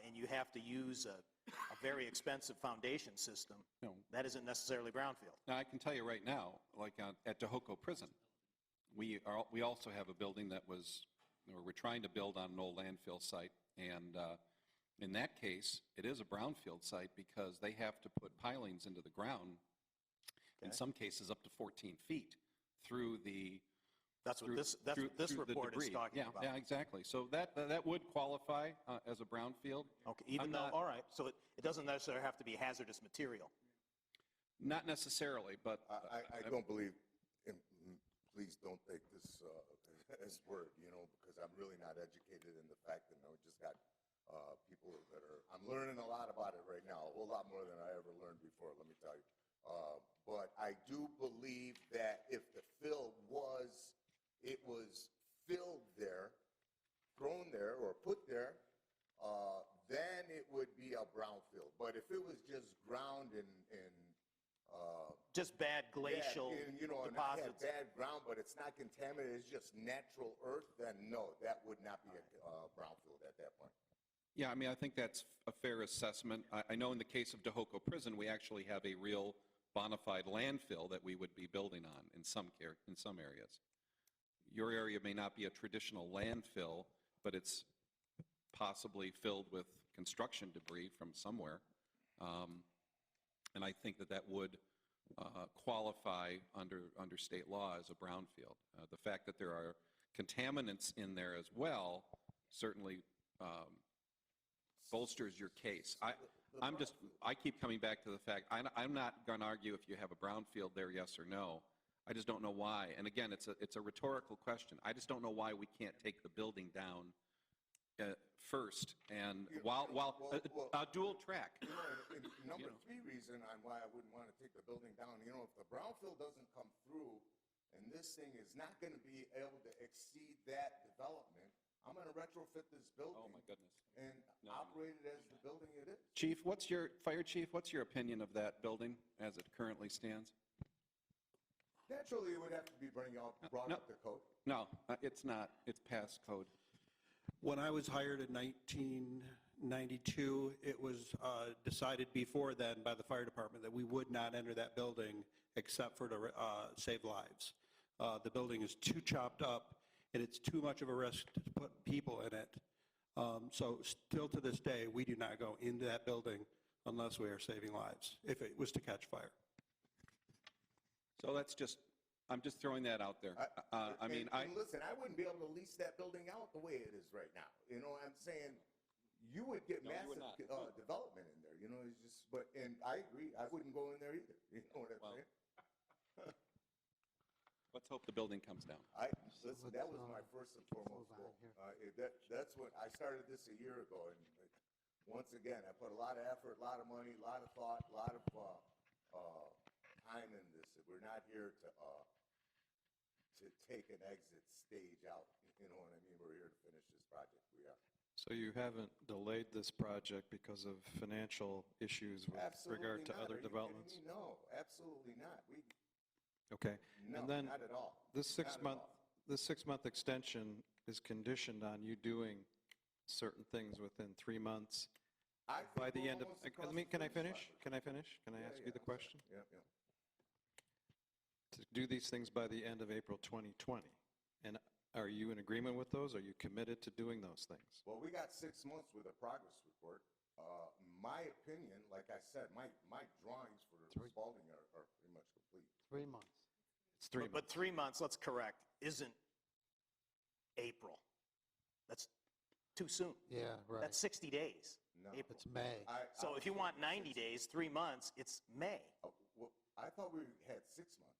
and you have to use a very expensive foundation system, No. that isn't necessarily brownfield. Now, I can tell you right now, like at Tohoku Prison, we also have a building that we're trying to build on an old landfill site. And in that case, it is a brownfield site because they have to put pilings into the ground, in some cases up to 14 feet through the That's what this report is talking about. Yeah, exactly. So that would qualify as a brownfield. Okay, even though, all right, so it doesn't necessarily have to be hazardous material. Not necessarily, but I don't believe, and please don't take this as word, because I'm really not educated in the fact that we just got people that I'm learning a lot about it right now, a whole lot more than I ever learned before, let me tell you. But I do believe that if the fill was filled there, thrown there, or put there, then it would be a brownfield. But if it was just ground and Just bad glacial and deposits. bad ground, but it's not contaminated, it's just natural earth, then no, that would not be a brownfield at that point. yeah, I think that's a fair assessment. I know in the case of Tohoku Prison, we actually have a real bona fide landfill that we would be building on in some areas. Your area may not be a traditional landfill, but it's possibly filled with construction debris from somewhere. And I think that would qualify under state law as a brownfield. The fact that there are contaminants in there as well certainly bolsters your case. I keep coming back to the fact, I'm not going to argue if you have a brownfield there, yes or no. I just don't know why. And again, it's a rhetorical question. I just don't know why we can't take the building down first, and dual track. And number 3 reason on why I wouldn't want to take the building down, if the brownfield doesn't come through and this thing is not going to be able to exceed that development, I'm going to retrofit this building. Oh, my goodness. And operate it as the building it is. Fire Chief, what's your opinion of that building as it currently stands? Naturally, it would have to be brought up to code. No, it's not. It's past code. When I was hired in 1992, it was decided before then by the fire department that we would not enter that building except for to save lives. The building is too chopped up, and it's too much of a risk to put people in it. So still to this day, we do not go into that building unless we are saving lives, if it was to catch fire. So I'm just throwing that out there. Listen, I wouldn't be able to lease that building out the way it is right now. I'm saying you would get massive development in there. It's just. And I agree. I wouldn't go in there either. You know what I'm saying? Let's hope the building comes down. Listen, that was my first and foremost goal. That's what I started this a year ago, and once again, I put a lot of effort, a lot of money, a lot of thought, a lot of time in this. We're not here to to take an exit stage out, you know what I mean? We're here to finish this project, we are. So you haven't delayed this project because of financial issues with regard to other developments? Absolutely not. Are you kidding me? No, absolutely not. Okay. No, And then not at all. this Not at all. this 6-month extension is conditioned on you doing certain things within 3 months I by think the we're end of, almost across the can I finish finish? line. Can I finish? Can I ask you the question? Yeah, yeah. To do these things by the end of April 2020. And are you in agreement with those? Are you committed to doing those things? Well, we got 6 months with a progress report. My opinion, like I said, my drawings for Spalding are pretty much complete. 3 months. It's 3 months. But 3 months, let's correct, isn't April. That's too soon. Yeah, right. That's 60 days. No. April. It's May. So if you want 90 days, 3 months, it's May. Well, I thought we had 6 months.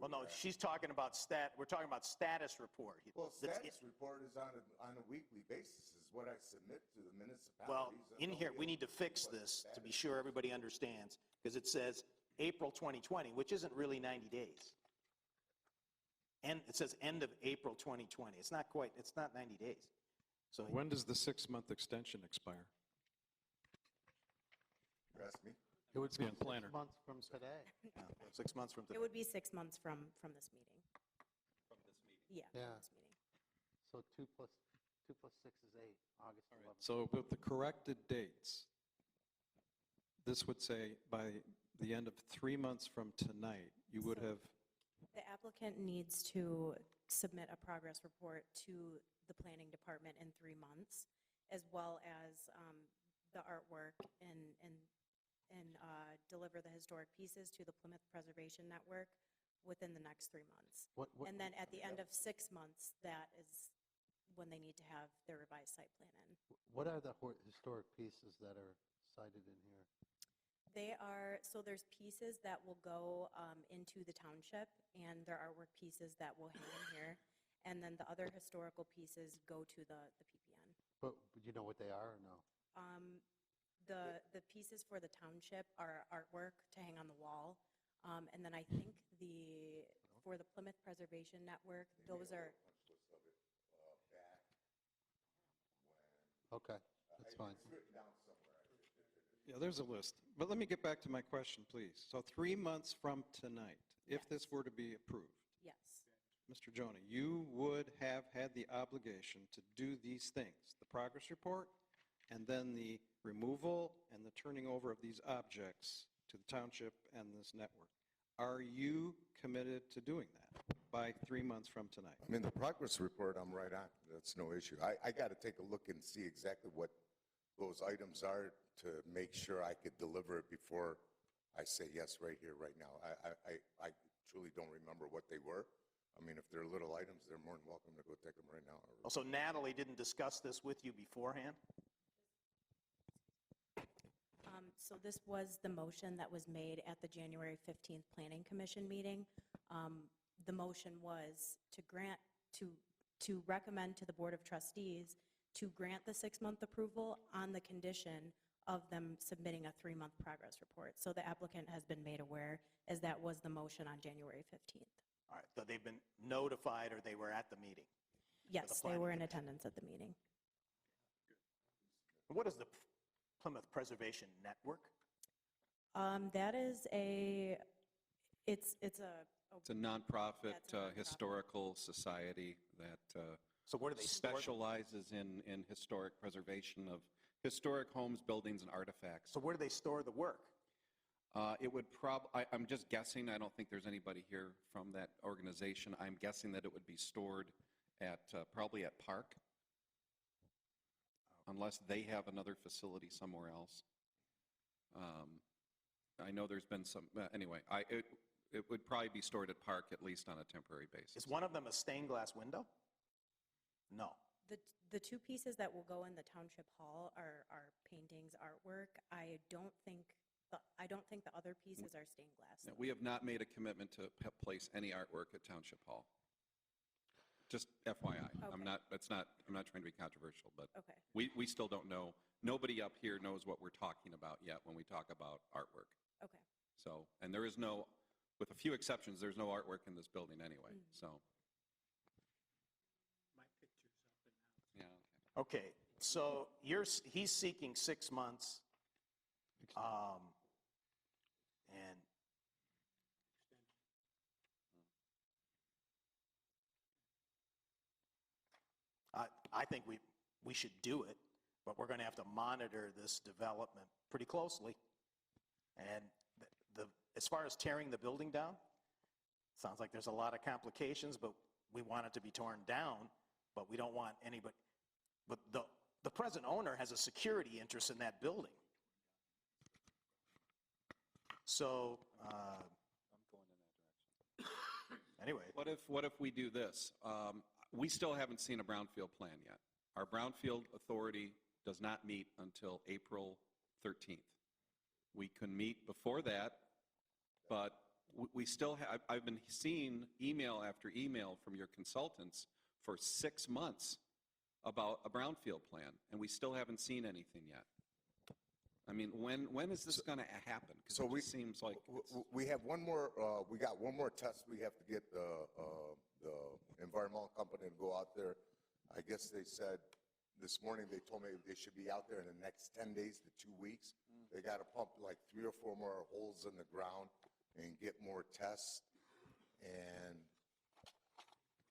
Well, no, she's talking about we're talking about status report. Well, That's status report is on a weekly basis, is what I submit to the municipalities. Well, and in they'll here, give we need to fix what the this to be status sure everybody understands, because it says April 2020, which isn't really 90 days. And it says end of April 2020. It's not 90 days. So When does the 6-month extension expire? You ask me? It would be on planner. 6 months from today. 6 months from It today. would be 6 months from this meeting. From this meeting. Yeah, Yeah. this meeting. So 2 plus 6 is 8, August 11th. So with the corrected dates, this would say by the end of 3 months from tonight, you would have, The applicant needs to submit a progress report to the planning department in 3 months, as well as the artwork and deliver the historic pieces to the Plymouth Preservation Network within the next 3 months. And then at the end of 6 months, that is when they need to have their revised site plan in. What are the historic pieces that are cited in here? So there's pieces that will go into the township, and there are artwork pieces that will hang in here. And then the other historical pieces go to the PPN. But do you know what they are or no? The pieces for the township are artwork to hang on the wall. And then I think for the Plymouth Preservation Network, those are, Punch list of it back Okay, that's fine. It's written down somewhere. yeah, there's a list. But let me get back to my question, please. So 3 months from tonight, if this Yes. were to be approved, yes, Mr. Jonah, you would have had the obligation to do these things, the progress report, and then the removal and the turning over of these objects to the township and this network. Are you committed to doing that by 3 months from tonight? I mean, the progress report, I'm right on. That's no issue. I got to take a look and see exactly what those items are to make sure I could deliver it before I say yes right here, right now. I truly don't remember what they were. I mean, if they're little items, they're more than welcome to go take them right now. Also, Natalie didn't discuss this with you beforehand? so this was the motion that was made at the January 15th Planning Commission meeting. The motion was to recommend to the Board of Trustees to grant the 6-month approval on the condition of them submitting a 3-month progress report. So the applicant has been made aware, as that was the motion on January 15th. All right, so they've been notified or they were at the meeting? Yes, they planning were in commission. attendance at the meeting. What is the Plymouth Preservation Network? That is it's It's a nonprofit That's a nonprofit. historical society that So where do they store them? specializes in historic preservation of historic homes, buildings, and artifacts. So where do they store the work? It would I'm just guessing, I don't think there's anybody here from that organization. I'm guessing that it would be stored at, probably at Park, unless they have another facility somewhere else. I know there's been some, anyway, it would probably be stored at Park, at least on a temporary basis. Is one of them a stained glass window? No. The two pieces that will go in the township hall are paintings, artwork. I don't think the other pieces are stained glass. No, we have not made a commitment to place any artwork at Township Hall. Just FYI. I'm Okay. not trying to be controversial, but Okay, we still don't know. Nobody up here knows what we're talking about yet when we talk about artwork. okay. So, and there is no, with a few exceptions, there's no artwork in this building anyway. So Okay, so he's seeking 6 months. And I think we should do it, but we're going to have to monitor this development pretty closely. And as far as tearing the building down, sounds like there's a lot of complications, but we want it to be torn down, but we don't want anybody, but the present owner has a security interest in that building. So, anyway. What if we do this? We still haven't seen a brownfield plan yet. Our brownfield authority does not meet until April 13th. We can meet before that, but we still have, I've been seeing email after email from your consultants for 6 months about a brownfield plan, and we still haven't seen anything yet. I mean, when is this going to happen? Because So it just seems like we have one more, we got one more test we have to get the environmental company to go out there. I guess they said this morning, they told me they should be out there in the next 10 days to 2 weeks. They got to pump like 3 or 4 more holes in the ground and get more tests. And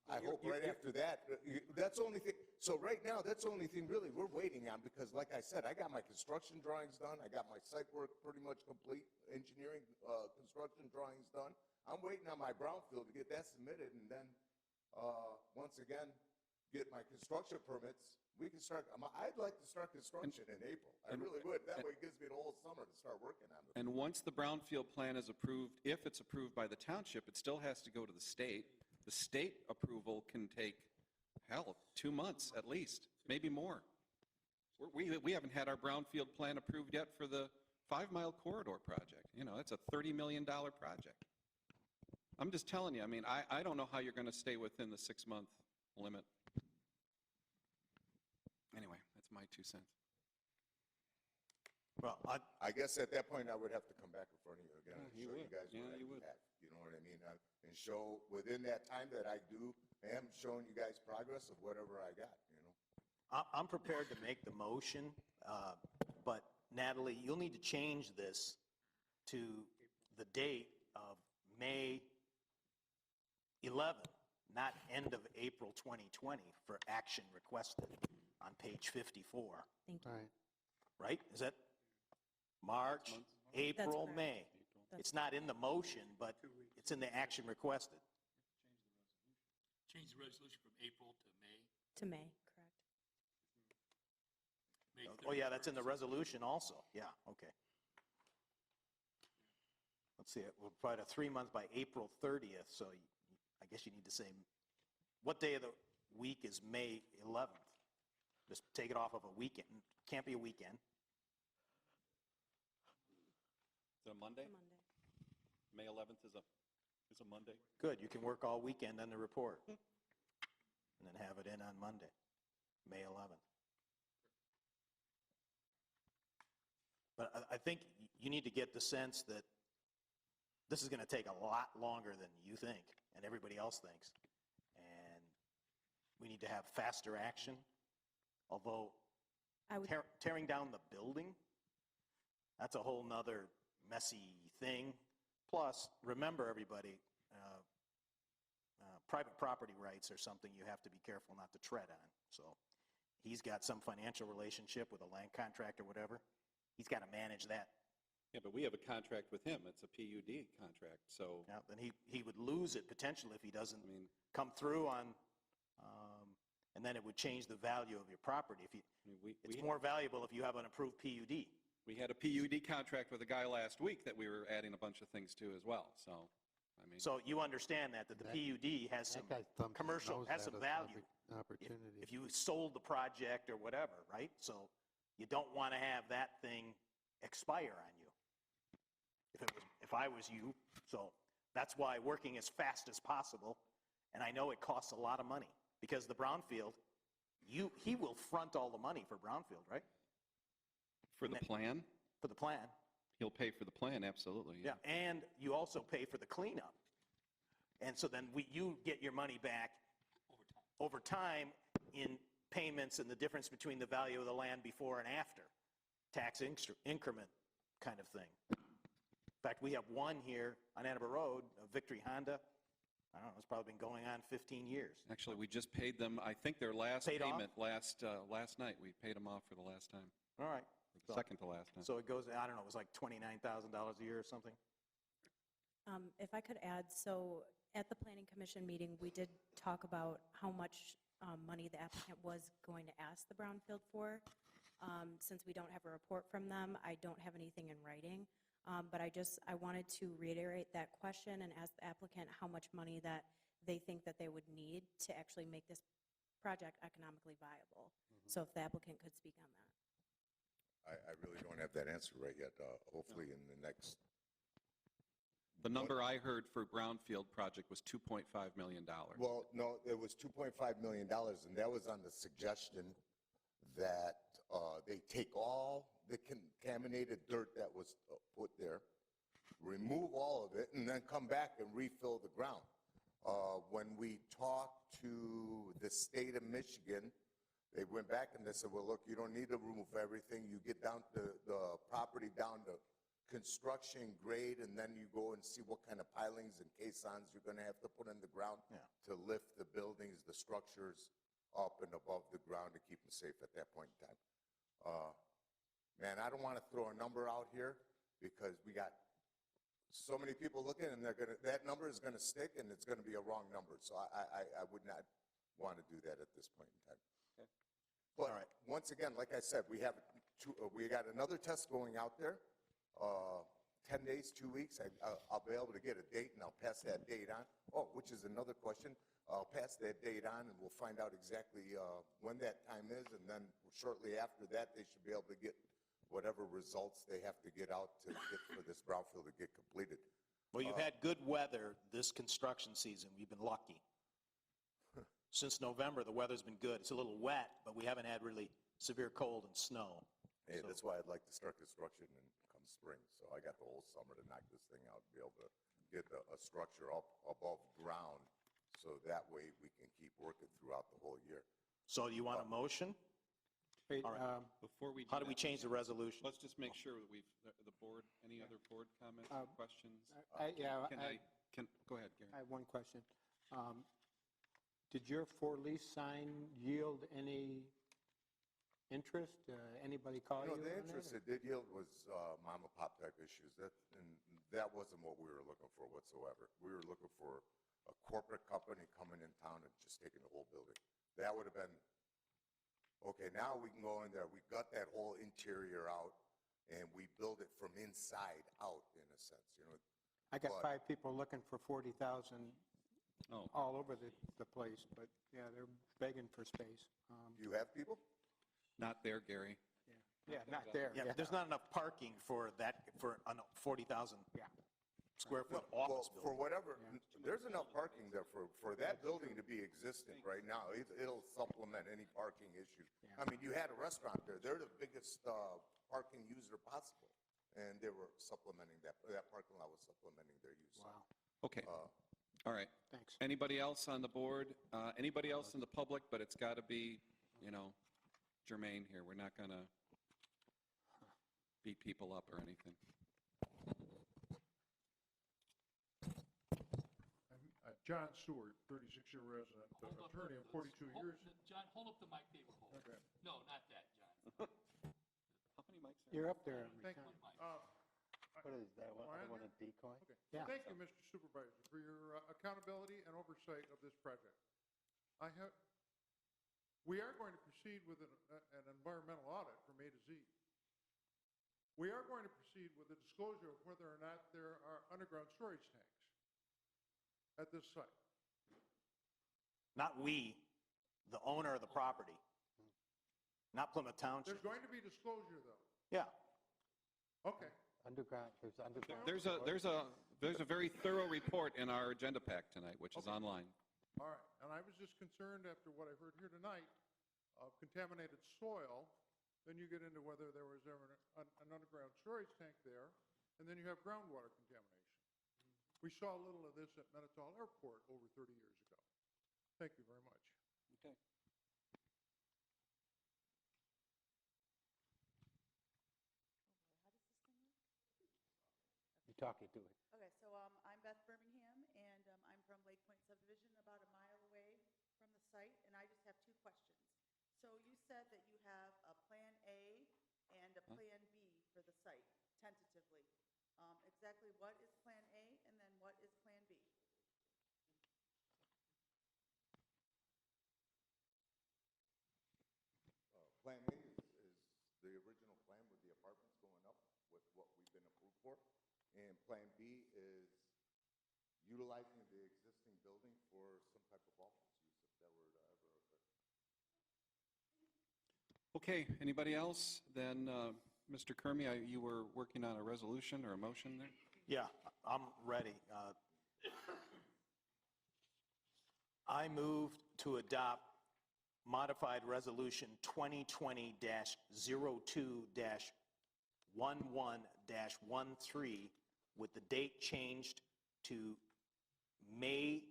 I hope right after that, that's the only thing. So right now, that's the only thing really we're waiting on, because like I said, I got my construction drawings done. I got my site work pretty much complete, engineering, construction drawings done. I'm waiting on my brownfield to get that submitted, and then once again, get my construction permits. We can start, I'd like to start construction in April. I really would. That way it gives me the whole summer to start working on it. And once the brownfield plan is approved, if it's approved by the township, it still has to go to the state. The state approval can take, 2 months at least, maybe more. We haven't had our brownfield plan approved yet for the 5-mile corridor project. You know, it's a $30 million project. I'm just telling you, I mean, I don't know how you're going to stay within the 6-month limit. Anyway, that's my 2 cents. Well, I guess at that point, I would have to come back in front of you again and show you guys Yeah, what I you would. have. You know what I mean? And show within that time that I am showing you guys progress of whatever I got, you know? I'm prepared to make the motion, but Natalie, you'll need to change this to the date of May 11th, not end of April 2020 for action requested on page 54, Thank you. right? Is that March, April, correct. May? It's not in the motion, but it's in the action requested. Change the resolution from April to May. To May, correct. May Oh, yeah, that's in the 31st. resolution also. Yeah, okay. Let's see, we'll provide a 3 months by April 30th, so I guess you need to say, what day of the week is May 11th? Just take it off of a weekend. Can't be a weekend. Is it a Monday? Monday. May 11th is a Monday? Good, you can work all weekend on the report. And then have it in on Monday, May 11th. But I think you need to get the sense that this is going to take a lot longer than you think and everybody else thinks. And we need to have faster action. Although I would, tearing down the building, that's a whole nother messy thing. Plus, remember everybody, private property rights are something you have to be careful not to tread on. So he's got some financial relationship with a land contract or whatever. He's got to manage that. Yeah, but we have a contract with him. It's a PUD contract, so. Now, then he would lose it potentially if he doesn't come through on, and then it would change the value of your property. If you, it's more valuable if you have an approved PUD. We had a PUD contract with a guy last week that we were adding a bunch of things to as well, so, I mean. So you understand that the PUD has some commercial, has some value. Opportunity. If you sold the project or whatever, right? So you don't want to have that thing expire on you. If I was you, so that's why working as fast as possible, and I know it costs a lot of money, because the brownfield, he will front all the money for brownfield, right? For the plan? For the plan. He'll pay for the plan, absolutely. Yeah, and you also pay for the cleanup. And so then you get your money back over time in payments and the difference between the value of the land before and after. Tax increment kind of thing. In fact, we have one here on Ann Arbor Road, a Victory Honda. I don't know, it's probably been going on 15 years. Actually, we just paid them, I think their last Paid off? payment last night. We paid them off for the last time, All right. or the second to last time. So it goes, I don't know, it was like $29,000 a year or something? If I could add, so at the Planning Commission meeting, we did talk about how much money the applicant was going to ask the brownfield for. Since we don't have a report from them, I don't have anything in writing. But I wanted to reiterate that question and ask the applicant how much money that they think that they would need to actually make this project economically viable. So if the applicant could speak on that. I really don't have that answer right yet. Hopefully in the next, The number I heard for brownfield project was $2.5 million. well, no, it was $2.5 million, and that was on the suggestion that they take all the contaminated dirt that was put there, remove all of it, and then come back and refill the ground. When we talked to the state of Michigan, they went back and they said, well, look, you don't need to remove everything. You get down to the property down to construction grade, and then you go and see what kind of pilings and caissons you're going to have to put in the ground to lift the buildings, the structures up and above the ground to keep them safe at that point in time. Man, I don't want to throw a number out here because we got so many people looking, and that number is going to stick, and it's going to be a wrong number. So I would not want to do that at this point in time. Okay. But once again, like I said, we got another test going out there. 10 days, 2 weeks, I'll be able to get a date, and I'll pass that date on. Oh, which is another question. I'll pass that date on, and we'll find out exactly when that time is, and then shortly after that, they should be able to get whatever results they have to get out to get for this brownfield to get completed. Well, you've had good weather this construction season. We've been lucky. Since November, the weather's been good. It's a little wet, but we haven't had really severe cold and snow. Hey, that's why I'd like to start construction come spring. So I got the whole summer to knock this thing out and be able to get a structure up above ground, so that way we can keep working throughout the whole year. So do you want a motion? Wait, All right. Before we How do we that, change the resolution? let's just make sure that the board, any other board comments or questions? Go ahead, Gary. I have one question. Did your for-lease sign yield any interest? Anybody call you? The on interest that, it did yield was mom and pop type issues. And that wasn't what we were looking for whatsoever. We were looking for a corporate company coming in town and just taking the whole building. That would have been, okay, now we can go in there. We got that whole interior out, and we build it from inside out, in a sense. I got but- 5 people looking for 40,000 all over the place, but yeah, they're begging for space. Do you have people? Not there, Gary. Yeah, not there. Yeah, there's not enough parking for a 40,000 square foot office For building. whatever, there's enough parking there for that building to be existent right now. It'll supplement any parking issue. I mean, you had a restaurant there. They're the biggest parking user possible, and they were supplementing that parking lot was supplementing their use. Wow. Okay, all right. Thanks. Anybody else on the board? Anybody else in the public? But it's got to be, germane here. We're not going to beat people up or anything. John Stewart, 36-year resident, attorney of 42 years. John, hold up the mic they were holding. Okay. No, not that, John. How many mics are You're up there every Thank time. you. What is that? Well, I Want a decoy? Okay. Yeah. Thank you, Mr. Supervisor, for your accountability and oversight of this project. We are going to proceed with an environmental audit from A to Z. We are going to proceed with a disclosure of whether or not there are underground storage tanks at this site. Not we, the owner of the property. Not Plymouth Township. There's going to be disclosure, though. Yeah. Okay. Underground, there's underground. There's a very thorough report in our agenda pack tonight, which is online. All right, and I was just concerned after what I heard here tonight of contaminated soil, then you get into whether there was ever an underground storage tank there, and then you have groundwater contamination. We saw a little of this at Manitowoc Airport over 30 years ago. Thank you very much. Okay. talking to it. Okay, so I'm Beth Birmingham, and I'm from Lake Point Subdivision, about a mile away from the site, and I just have two questions. So you said that you have a Plan A and a Plan B for the site, tentatively. Exactly what is Plan A, and then what is Plan B? Plan A is the original plan with the apartments going up with what we've been approved for. And Plan B is utilizing the existing building for some type of office use if that were to ever occur. Okay, anybody else? Then, Mr. Kermy, you were working on a resolution or a motion there? Yeah, I'm ready. I move to adopt modified resolution 2020-02-11-13 with the date changed to May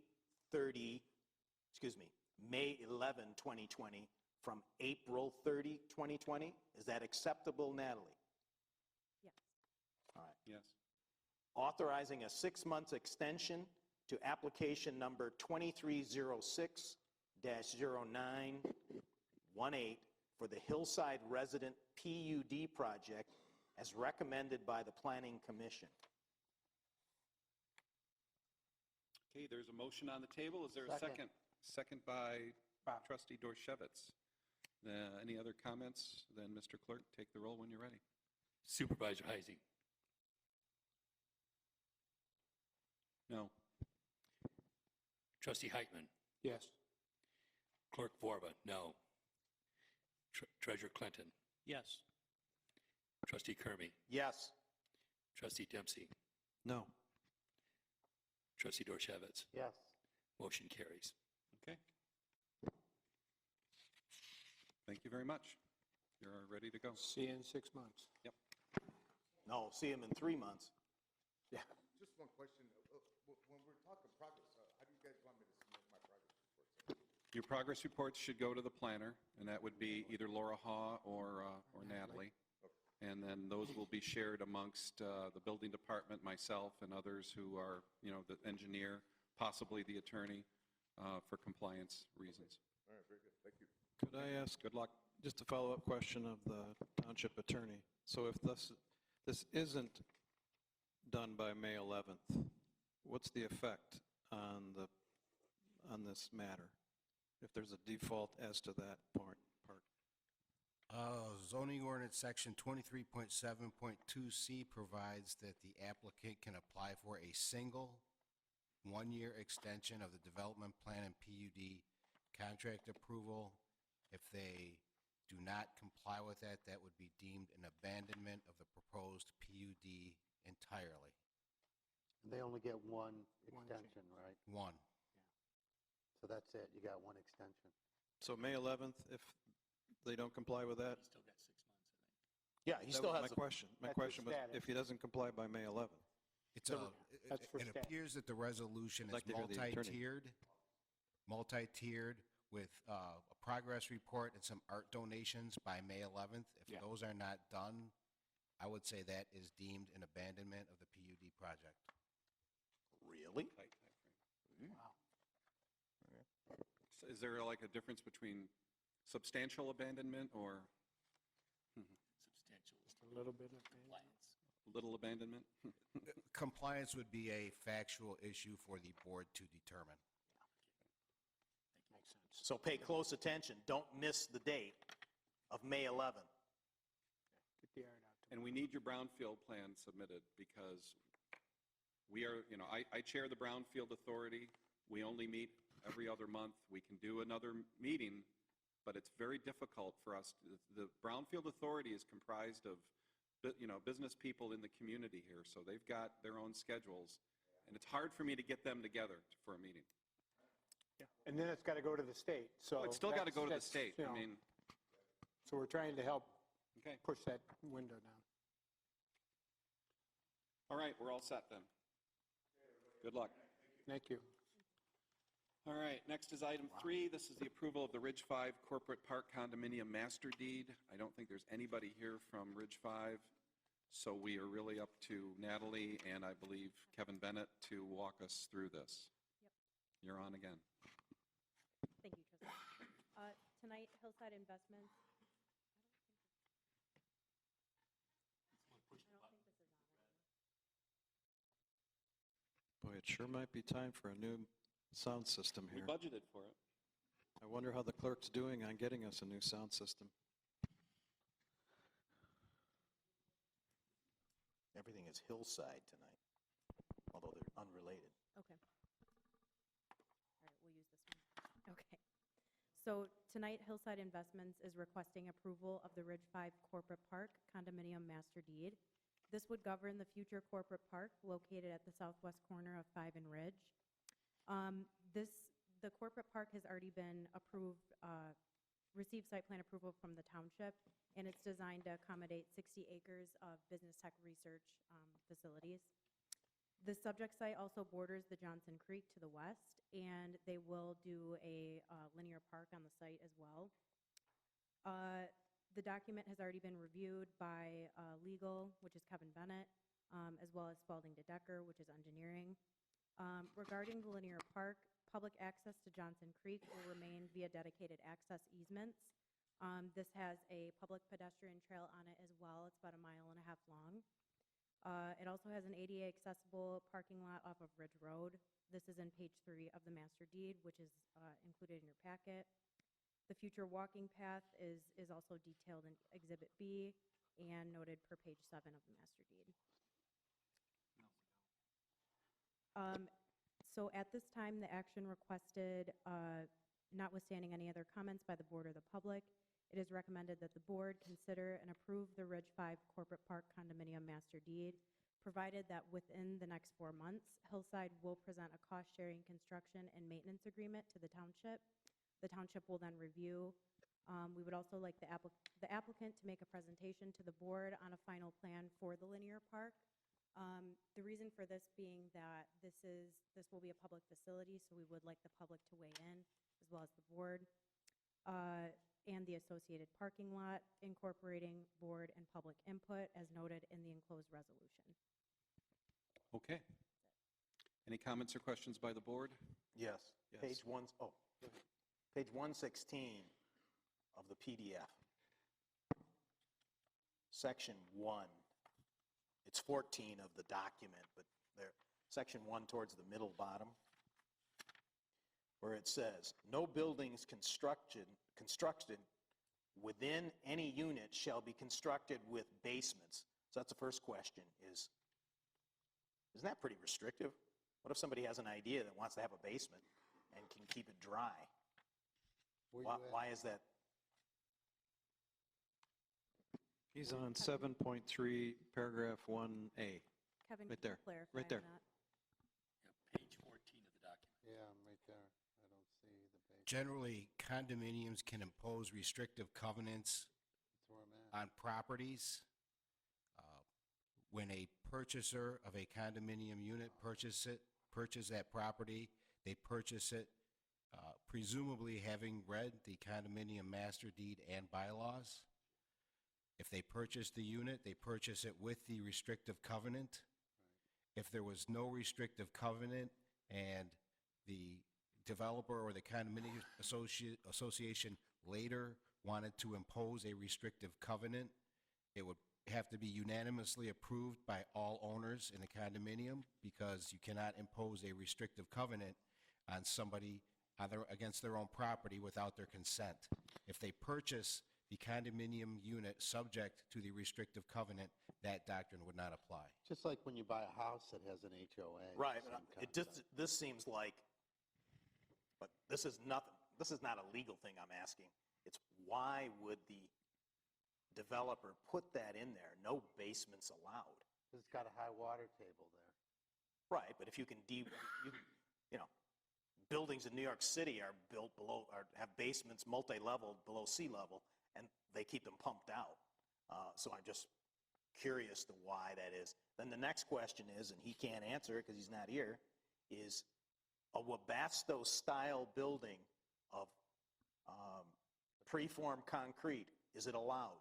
11, 2020 from April 30, 2020. Is that acceptable, Natalie? Yes. All right. Yes. Authorizing a 6-month extension to application number 2306-0918 for the Hillside Resident PUD project as recommended by the Planning Commission. Okay, there's a motion on the table. Is there a second? Second by Trustee Dorshevitz. Any other comments? Then, Mr. Clerk, take the roll when you're ready. Supervisor Heising. No. Trustee Heitman. Yes. Clerk Vorba, no. Treasurer Clinton. Yes. Trustee Kermy. Yes. Trustee Dempsey. No. Trustee Dorshevitz. Yes. Motion carries. Okay. Thank you very much. You're ready to go. See you in 6 months. Yep. No, see him in 3 months. Yeah. Just one question. When we're talking progress, how do you guys want me to submit my progress reports? Your progress reports should go to the planner, and that would be either Laura Haw or Natalie. And then those will be shared amongst the building department, myself, and others who are, the engineer, possibly the attorney, for compliance reasons. All right, very good. Thank you. Could I ask, Good luck. just a follow-up question of the township attorney? So if this isn't done by May 11th, what's the effect on this matter, if there's a default as to that part? Zoning ordinance section 23.7.2C provides that the applicant can apply for a single one-year extension of the development plan and PUD contract approval. If they do not comply with that, that would be deemed an abandonment of the proposed PUD entirely. They only get one extension, right? One. So that's it, you got one extension. So May 11th, if they don't comply with that? Still got 6 months, I think. Yeah, he still has. My question was, if he doesn't comply by May 11th? It's That's for it staff. appears that the resolution I'd like is to hear the attorney. multi-tiered with a progress report and some art donations by May 11th. If those are not done, I would say that is deemed an abandonment of the PUD project. Really? Tight timeframe. Wow. So is there like a difference between substantial abandonment or Substantial Just a little bit of compliance. little abandonment? Compliance would be a factual issue for the board to determine. makes sense. So pay close attention. Don't miss the date of May 11th. Get the art out. And we need your brownfield plan submitted because we are, I chair the Brownfield Authority. We only meet every other month. We can do another meeting, but it's very difficult for us. The Brownfield Authority is comprised of, business people in the community here, so they've got their own schedules, and it's hard for me to get them together for a meeting. Yeah. And then it's got to go to the state, so. It's still got to go to the that's, state. I mean, So we're trying to help okay. push that window down. All right, we're all set then. Good luck. Thank you. All right, next is item 3. This is the approval of the Ridge 5 Corporate Park Condominium Master Deed. I don't think there's anybody here from Ridge 5. So we are really up to Natalie and I believe Kevin Bennett to walk us through this. Yep. You're on again. Thank you, Trustee. Tonight, Hillside Investments. Boy, it sure might be time for a new sound system We here. budgeted for it. I wonder how the clerk's doing on getting us a new sound system. Everything is hillside tonight, although they're unrelated. Okay. All right, we'll use this one. Okay. So tonight, Hillside Investments is requesting approval of the Ridge 5 Corporate Park Condominium Master Deed. This would govern the future corporate park located at the southwest corner of 5 and Ridge. The corporate park has already been approved, received site plan approval from the township, and it's designed to accommodate 60 acres of business tech research facilities. The subject site also borders the Johnson Creek to the west, and they will do a linear park on the site as well. The document has already been reviewed by legal, which is Kevin Bennett, as well as Spalding de Decker, which is engineering. Regarding the linear park, public access to Johnson Creek will remain via dedicated access easements. This has a public pedestrian trail on it as well. It's about 1.5 miles long. It also has an ADA accessible parking lot off of Ridge Road. This is in page 3 of the master deed, which is included in your packet. The future walking path is also detailed in Exhibit B and noted per page 7 of the master deed. So at this time, the action requested, notwithstanding any other comments by the board or the public, it is recommended that the board consider and approve the Ridge 5 Corporate Park Condominium Master Deed, provided that within the next 4 months, Hillside will present a cost-sharing construction and maintenance agreement to the township. The township will then review. We would also like the applicant to make a presentation to the board on a final plan for the linear park. The reason for this being that this will be a public facility, so we would like the public to weigh in, as well as the board, and the associated parking lot, incorporating board and public input as noted in the enclosed resolution. Okay. Any comments or questions by the board? Yes. Yes. Page 116 of the PDF. Section 1. It's 14 of the document, but there, section 1 towards the middle bottom, where it says, no buildings constructed within any unit shall be constructed with basements. So that's the first question is, isn't that pretty restrictive? What if somebody has an idea that wants to have a basement and can keep it dry? Why is that? He's on 7.3, paragraph 1A. Kevin, Right can there, you clarify right there. on that? Yeah, page 14 of the document. Yeah, I'm right there. I don't see the base. Generally, condominiums can impose restrictive covenants That's where I'm at. on properties. When a purchaser of a condominium unit purchase that property, they purchase it presumably having read the condominium master deed and bylaws. If they purchase the unit, they purchase it with the restrictive covenant. If there was no restrictive covenant and the developer or the condominium association later wanted to impose a restrictive covenant, it would have to be unanimously approved by all owners in the condominium, because you cannot impose a restrictive covenant on somebody against their own property without their consent. If they purchase the condominium unit subject to the restrictive covenant, that doctrine would not apply. Just like when you buy a house that has an HOA. Right, same but concept. this seems like, but this is nothing, this is not a legal thing I'm asking. It's why would the developer put that in there? No basements allowed. It's got a high water table there. Right, but if you can, buildings in New York City are built below, or have basements multi-level below sea level, and they keep them pumped out. So I'm just curious to why that is. Then the next question is, and he can't answer it because he's not here, is a Webasto-style building of preformed concrete, is it allowed?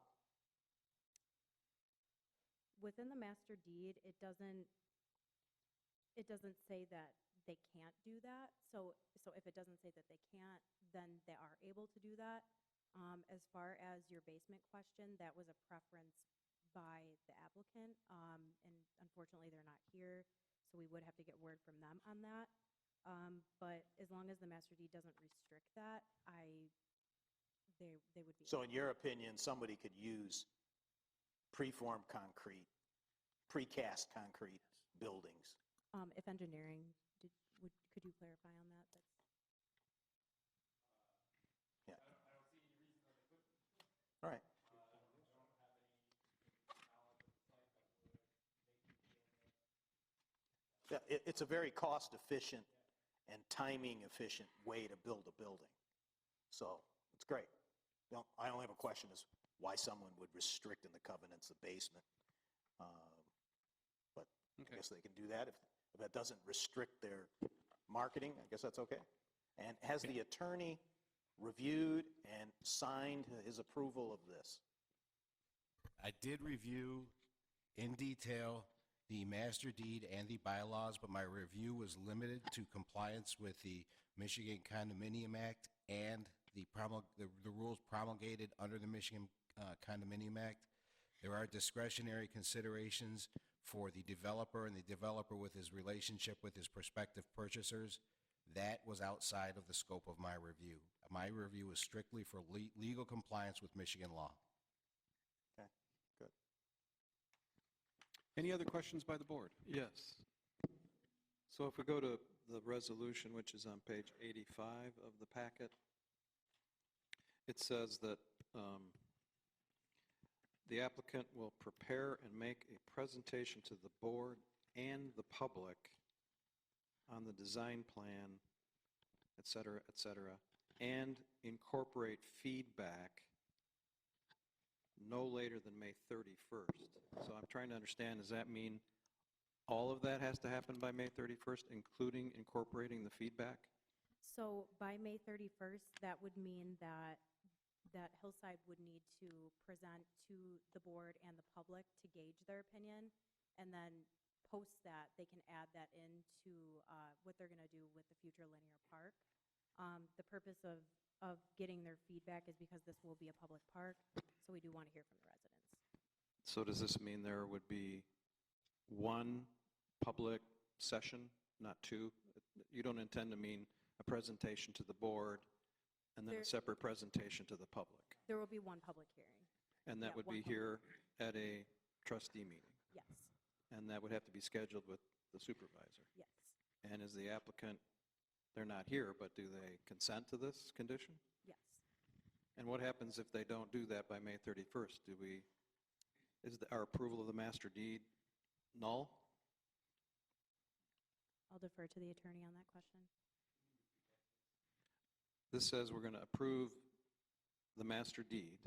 within the master deed, it doesn't say that they can't do that. So if it doesn't say that they can't, then they are able to do that. As far as your basement question, that was a preference by the applicant, and unfortunately, they're not here, so we would have to get word from them on that. But as long as the master deed doesn't restrict that, they would be. So in your opinion, somebody could use preformed concrete, precast concrete buildings? If engineering, could you clarify on that? Yeah. All right. Yeah, it's a very cost-efficient and timing-efficient way to build a building. So it's great. I only have a question is why someone would restrict in the covenants the basement. But I guess they can do that. If that doesn't restrict their marketing, I guess that's okay. And has the attorney reviewed and signed his approval of this? I did review in detail the master deed and the bylaws, but my review was limited to compliance with the Michigan Condominium Act and the rules promulgated under the Michigan Condominium Act. There are discretionary considerations for the developer and the developer with his relationship with his prospective purchasers. That was outside of the scope of my review. My review is strictly for legal compliance with Michigan law. Okay, good. Any other questions by the board? Yes. So if we go to the resolution, which is on page 85 of the packet, it says that the applicant will prepare and make a presentation to the board and the public on the design plan, et cetera, and incorporate feedback no later than May 31st. So I'm trying to understand, does that mean all of that has to happen by May 31st, including incorporating the feedback? So by May 31st, that would mean that Hillside would need to present to the board and the public to gauge their opinion, and then post that, they can add that into what they're going to do with the future linear park. The purpose of getting their feedback is because this will be a public park, so we do want to hear from the residents. So does this mean there would be one public session, not two? You don't intend to mean a presentation to the board and then a separate presentation to the public? There will be one public hearing. And that Yeah, would be here at a trustee meeting? Yes, And that would have to be scheduled with the supervisor? yes. And is the applicant, they're not here, but do they consent to this condition? Yes. And what happens if they don't do that by May 31st? Is our approval of the master deed null? I'll defer to the attorney on that question. This says we're going to approve the master deed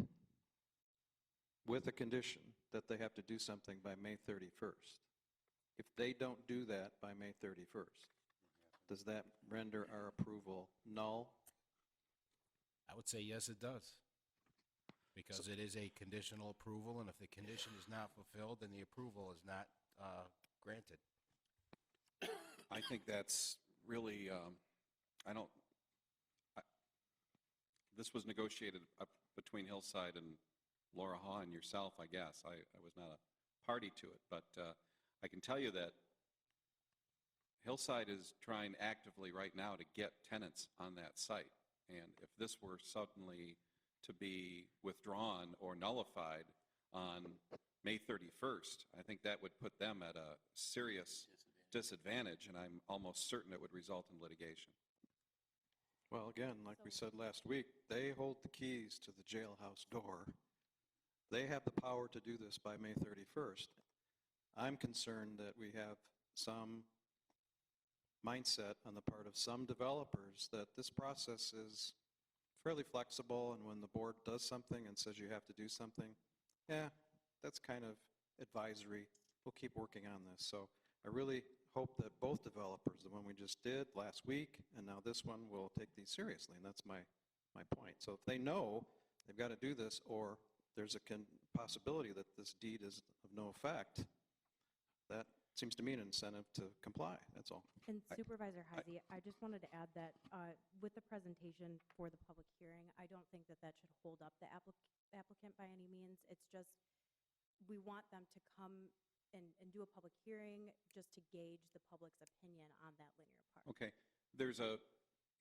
with a condition that they have to do something by May 31st. If they don't do that by May 31st, does that render our approval null? I would say yes, it does. Because it is a conditional approval, and if the condition is not fulfilled, then the approval is not granted. I think that's really, this was negotiated between Hillside and Laura Haw and yourself, I guess. I was not a party to it, but I can tell you that Hillside is trying actively right now to get tenants on that site. And if this were suddenly to be withdrawn or nullified on May 31st, I think that would put them at a serious disadvantage, and I'm almost certain it would result in litigation. Well, again, like we said last week, they hold the keys to the jailhouse door. They have the power to do this by May 31st. I'm concerned that we have some mindset on the part of some developers that this process is fairly flexible, and when the board does something and says you have to do something, yeah, that's kind of advisory. We'll keep working on this. So I really hope that both developers, the one we just did last week and now this one, will take these seriously, and that's my point. So if they know they've got to do this or there's a possibility that this deed is of no effect, that seems to me an incentive to comply, that's all. And Supervisor Heisey, I just wanted to add that with the presentation for the public hearing, I don't think that that should hold up the applicant by any means. It's just, we want them to come and do a public hearing just to gauge the public's opinion on that linear park. Okay,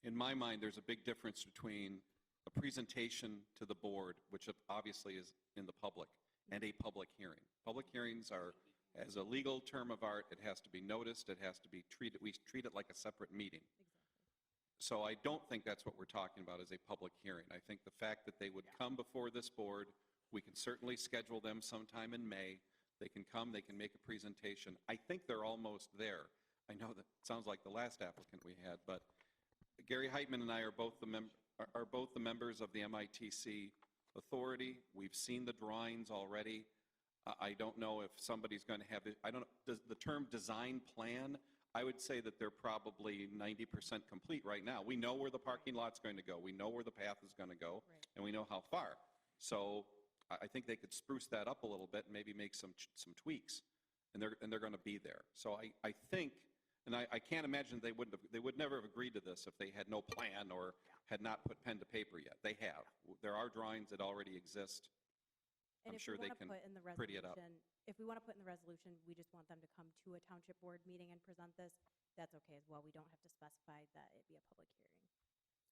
in my mind, there's a big difference between a presentation to the board, which obviously is in the public, and a public hearing. Public hearings are, as a legal term of art, it has to be noticed, it has to be treated, we treat it like a separate meeting. So I don't think that's what we're talking about as a public hearing. I think the fact that they would come before this board, we can certainly schedule them sometime in May. They can come, they can make a presentation. I think they're almost there. I know that sounds like the last applicant we had, but Gary Heitman and I are both the members of the MITC authority. We've seen the drawings already. I don't know if somebody's going to have it. I don't know, does the term design plan, I would say that they're probably 90% complete right now. We know where the parking lot's going to go. We know where the path is going to go, and we know how far. So I think they could spruce that up a little bit and maybe make some tweaks, and they're going to be there. So I think, and I can't imagine they would never have agreed to this if they had no plan or had not put pen to paper yet. They have. There are drawings that already exist. And I'm sure they can pretty it up. If we want to put in the resolution, we just want them to come to a township board meeting and present this, that's okay as well. We don't have to specify that it be a public hearing.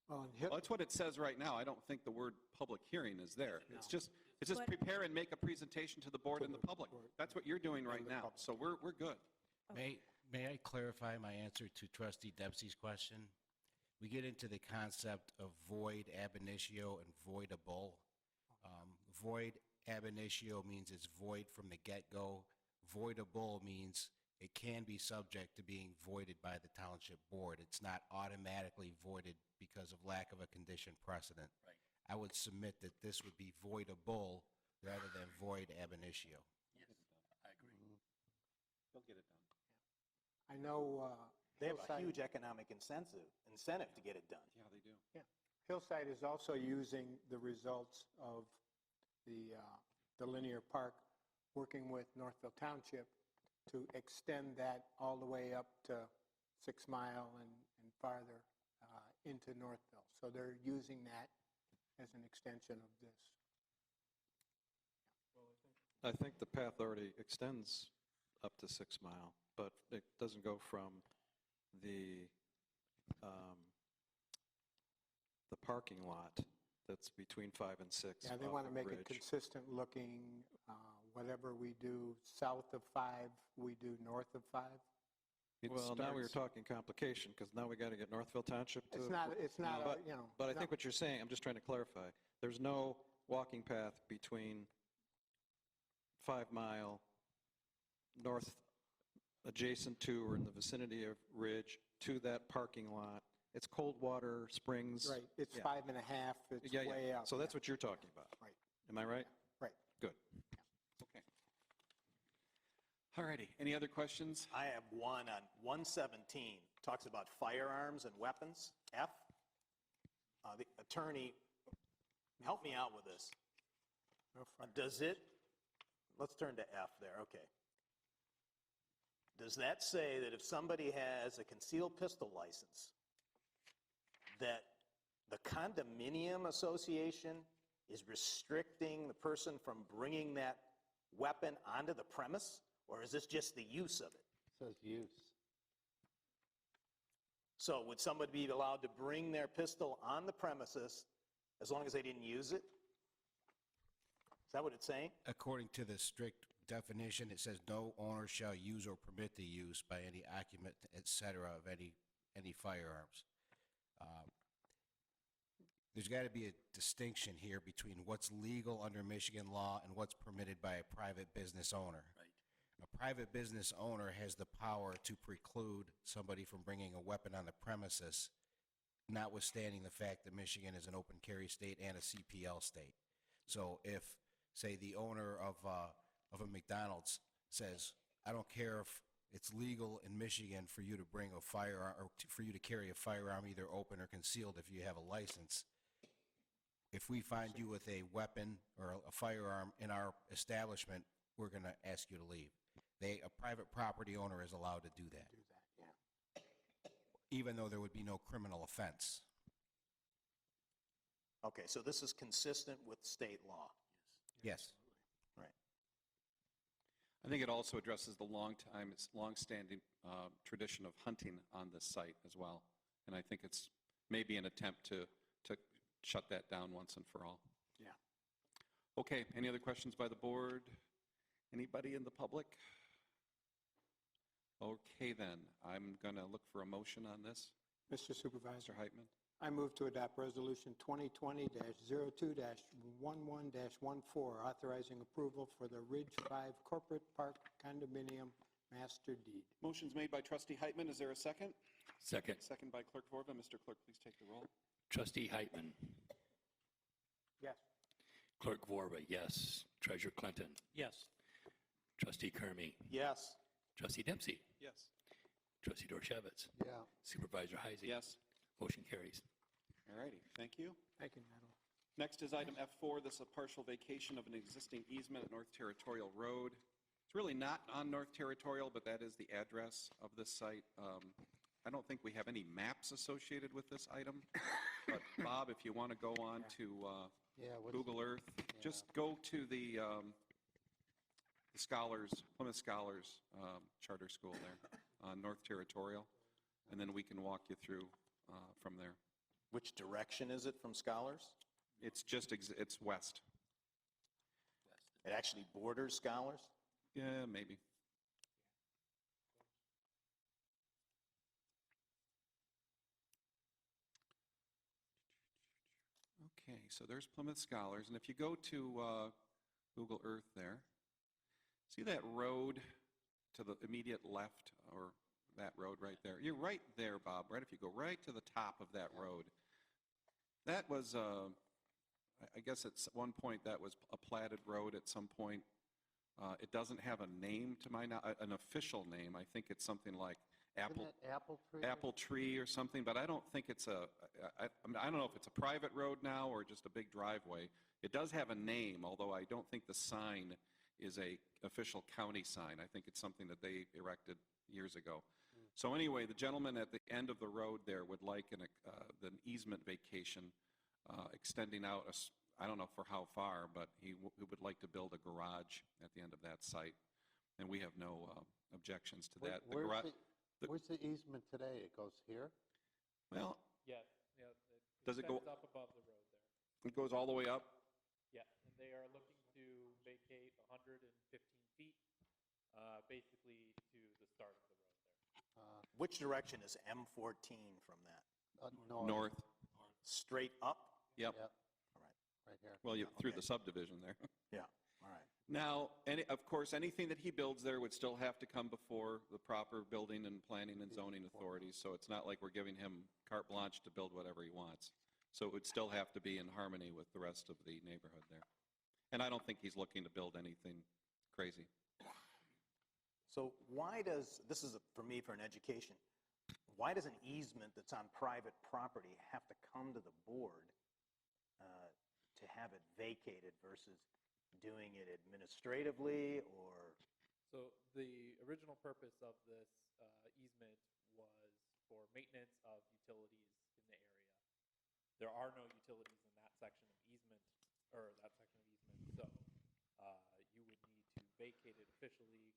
Well, Well, that's what it says right now. I don't think the word public hearing is there. It's just But- prepare and make a presentation to the board and the public. That's what you're doing right now. So we're good. May I clarify my answer to Trustee Dempsey's question? We get into the concept of void ab initio and voidable. Void ab initio means it's void from the get-go. Voidable means it can be subject to being voided by the township board. It's not automatically voided because of lack of a condition precedent. Right. I would submit that this would be voidable rather than void ab initio. Yes, I agree. They'll get it done. I know They have a Hillside- huge economic incentive to get it done. Yeah, they do. Hillside is also using the results of the linear park, working with Northville Township to extend that all the way up to 6 Mile and farther into Northville. So they're using that as an extension of this. I think the path already extends up to 6 Mile, but it doesn't go from the parking lot that's between 5 and 6. Yeah, they off want to of make it Ridge. consistent looking, whatever we do south of 5, we do north of 5. Well, now we were talking complication, because now we got to get Northville Township to... It's not, But- you know. But I no. think what you're saying, I'm just trying to clarify, there's no walking path between 5 Mile north adjacent to or in the vicinity of Ridge to that parking lot. It's Coldwater Springs. Right, it's Yeah. 5.5, it's Yeah, yeah. way up. So that's what you're talking about. Right. Am I right? Right. Good. Okay. All righty. Any other questions? I have one on 117, talks about firearms and weapons, F. The attorney, help me out with this. No fire. Does it, let's turn to F there, okay. Does that say that if somebody has a concealed pistol license, that the condominium association is restricting the person from bringing that weapon onto the premise? Or is this just the use of it? Says use. So would somebody be allowed to bring their pistol on the premises as long as they didn't use it? Is that what it's saying? According to the strict definition, it says no owner shall use or permit the use by any occupant, et cetera, of any firearms. There's got to be a distinction here between what's legal under Michigan law and what's permitted by a private business owner. Right. A private business owner has the power to preclude somebody from bringing a weapon on the premises, notwithstanding the fact that Michigan is an open carry state and a CPL state. So if, say, the owner of a McDonald's says, I don't care if it's legal in Michigan for you to bring a firearm or for you to carry a firearm either open or concealed if you have a license, if we find you with a weapon or a firearm in our establishment, we're going to ask you to leave. A private property owner is allowed to do that, Do that, yeah. even though there would be no criminal offense. Okay, so this is consistent with state law. Yes. Right. I think it also addresses the long-standing tradition of hunting on this site as well. And I think it's maybe an attempt to shut that down once and for all. Yeah. Okay, any other questions by the board? Anybody in the public? Okay, then, I'm going to look for a motion on this. Mr. Supervisor, Mr. Heitman? I move to adopt Resolution 2020-02-11-14, authorizing approval for the Ridge 5 Corporate Park Condominium Master Deed. Motion's made by Trustee Heitman. Is there a second? Second. Second by Clerk Vorba. Mr. Clerk, please take the roll. Trustee Heitman. Yes. Clerk Vorba, yes. Treasurer Clinton. Yes. Trustee Kermy. Yes. Trustee Dempsey. Yes. Trustee Dorchevitz. Yeah. Supervisor Heisey. Yes. Motion carries. All righty, thank you. Thank you, Natalie. Next is item F4. This is a partial vacation of an existing easement at North Territorial Road. It's really not on North Territorial, but that is the address of this site. I don't think we have any maps associated with this item, but Bob, if you want to go on to Google Earth, just go to the Plymouth Scholars Charter School there on North Territorial, and then we can walk you through from there. Which direction is it from Scholars? It's just, it's west. It actually borders Scholars? Yeah, maybe. Okay, so there's Plymouth Scholars, and if you go to Google Earth there, see that road to the immediate left, or that road right there? You're right there, Bob, right? If you go right to the top of that road, that was, I guess at one point that was a platted road at some point. It doesn't have a name to my knowledge, an official name. I think it's something like Apple Tree or something, but I don't think it's I don't know if it's a private road now or just a big driveway. It does have a name, although I don't think the sign is a official county sign. I think it's something that they erected years ago. So anyway, the gentleman at the end of the road there would like an easement vacation extending out, I don't know for how far, but he would like to build a garage at the end of that site, and we have no objections to that. Where's the easement today? It goes here? Well, Yeah. Does it go up above the road there? it goes all the way up? Yeah, and they are looking to vacate 115 feet, basically to the start of the road there. Which direction is M14 from that? North. Straight up? Yep. Yep. All right. Right here. Well, through Okay. the subdivision there. Yeah, all right. Now, of course, anything that he builds there would still have to come before the proper building and planning and zoning authorities, so it's not like we're giving him carte blanche to build whatever he wants. So it would still have to be in harmony with the rest of the neighborhood there. And I don't think he's looking to build anything crazy. So why does, this is for me for an education, why does an easement that's on private property have to come to the board to have it vacated versus doing it administratively or? So the original purpose of this easement was for maintenance of utilities in the area. There are no utilities in that section of easement, or that section of easement, so you would need to vacate it officially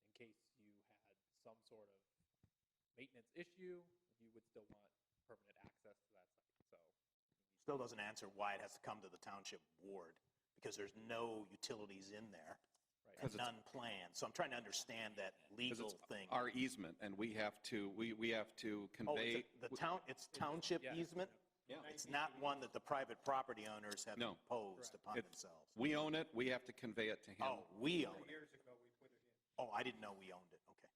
in case you had some sort of maintenance issue. You would still want permanent access to that site, so. Still doesn't answer why it has to come to the township board, because there's no utilities in there. Right. And none planned. So I'm trying to understand that legal thing. Our easement, and we have to convey. It's township Yeah. easement? Yeah. It's not one that the private property owners have No. imposed upon It- themselves? We own it, we have to convey it to him. Oh, we own it? Oh, I didn't know we owned it, okay.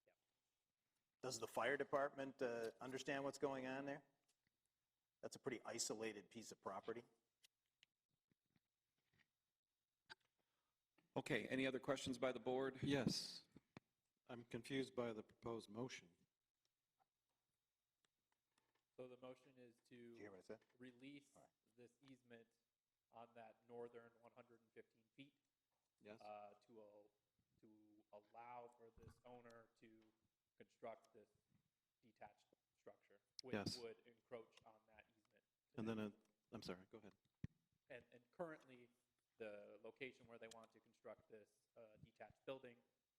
Does the fire department understand what's going on there? That's a pretty isolated piece of property. Okay, any other questions by the board? Yes. I'm confused by the proposed motion. So the motion is to Did you hear what I said? release this easement on that northern 115 feet Yes. to allow for this owner to construct this detached structure, which Yes. would encroach on that easement. And then, I'm sorry, go ahead. And currently, the location where they want to construct this detached building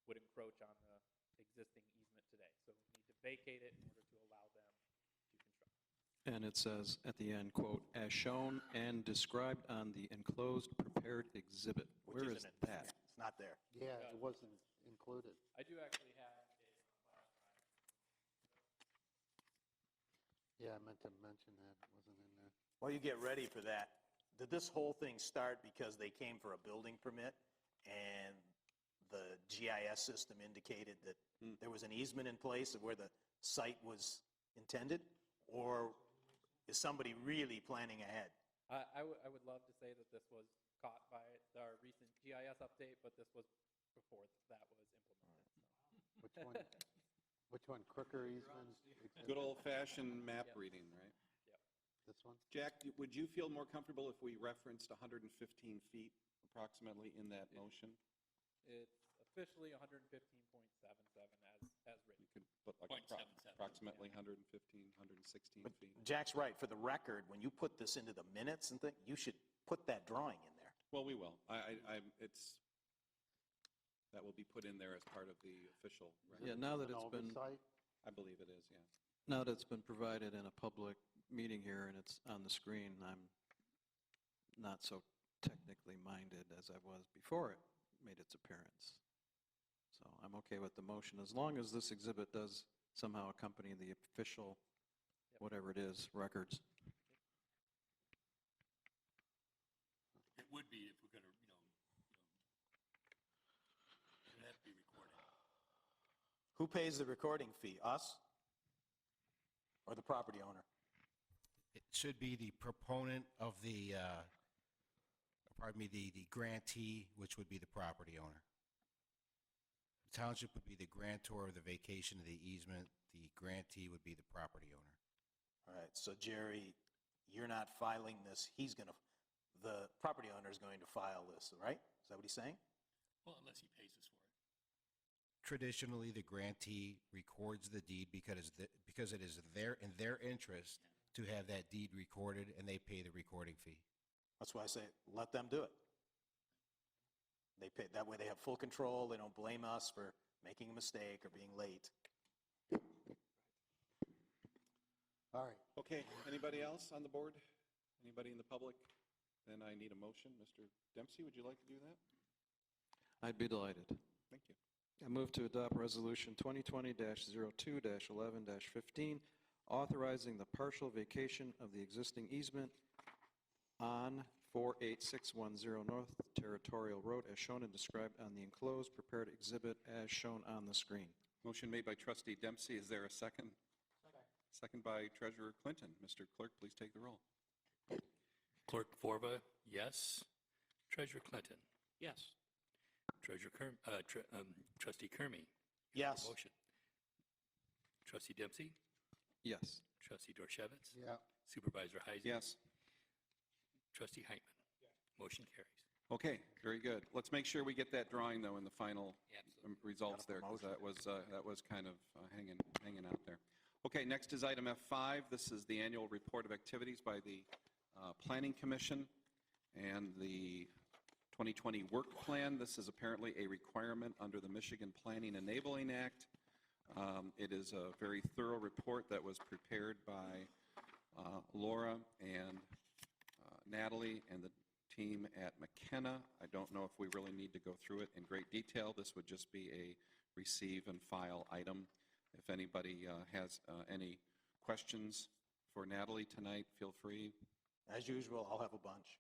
would encroach on the existing easement today. So we need to vacate it in order to allow them to construct. And it says at the end, quote, "as shown and described on the enclosed prepared exhibit." Which Where is isn't that? It's not there. Yeah, it wasn't included. I do actually have a flash drive. Yeah, I meant to mention that. It wasn't in there. While you get ready for that, did this whole thing start because they came for a building permit and the GIS system indicated that there was an easement in place of where the site was intended? Or is somebody really planning ahead? I would love to say that this was caught by our recent GIS update, but this was before that was implemented. So. Which one? Crooker easement? Good old-fashioned map reading, right? This one? Jack, would you feel more comfortable if we referenced 115 feet approximately in that motion? It's officially 115.77 as written. You could put like 0.77, approximately 115, 116 But feet. Jack's right. For the record, when you put this into the minutes and you should put that drawing in there. Well, we will. That will be put in there as part of the official record. Yeah, now that An it's been, oversight? I believe it is, yeah. now that it's been provided in a public meeting here and it's on the screen, I'm not so technically minded as I was before it made its appearance. So I'm okay with the motion, as long as this exhibit does somehow accompany the official, whatever it is, records. It would be if we're going to, it would have to be recorded. Who pays the recording fee? Us? Or the property owner? It should be the proponent of the grantee, which would be the property owner. The township would be the grantor of the vacation of the easement. The grantee would be the property owner. All right, so Jerry, you're not filing this. The property owner is going to file this, right? Is that what he's saying? Well, unless he pays us for it. Traditionally, the grantee records the deed because it is in their interest to have that deed recorded, and they pay the recording fee. That's why I say, let them do it. They pay, that way they have full control. They don't blame us for making a mistake or being late. All right. Okay, anybody else on the board? Anybody in the public? Then I need a motion. Mr. Dempsey, would you like to do that? I'd be delighted. Thank you. I move to adopt Resolution 2020-02-11-15, authorizing the partial vacation of the existing easement on 48610 North Territorial Road as shown and described on the enclosed prepared exhibit as shown on the screen. Motion made by Trustee Dempsey. Is there a second? Second by Treasurer Clinton. Mr. Clerk, please take the roll. Clerk Forva, yes. Treasurer Clinton. Yes. Trustee Kermy. Yes. Motion. Trustee Dempsey. Yes. Trustee Dorshevitz. Yeah. Supervisor Heisey. Yes. Trustee Heitman. Motion carries. Okay, very good. Let's make sure we get that drawing, though, in the final Absolutely. results there, because that was kind of hanging out there. Okay, next is item F5. This is the annual report of activities by the Planning Commission and the 2020 work plan. This is apparently a requirement under the Michigan Planning Enabling Act. It is a very thorough report that was prepared by Laura and Natalie and the team at McKenna. I don't know if we really need to go through it in great detail. This would just be a receive and file item. If anybody has any questions for Natalie tonight, feel free. As usual, I'll have a bunch.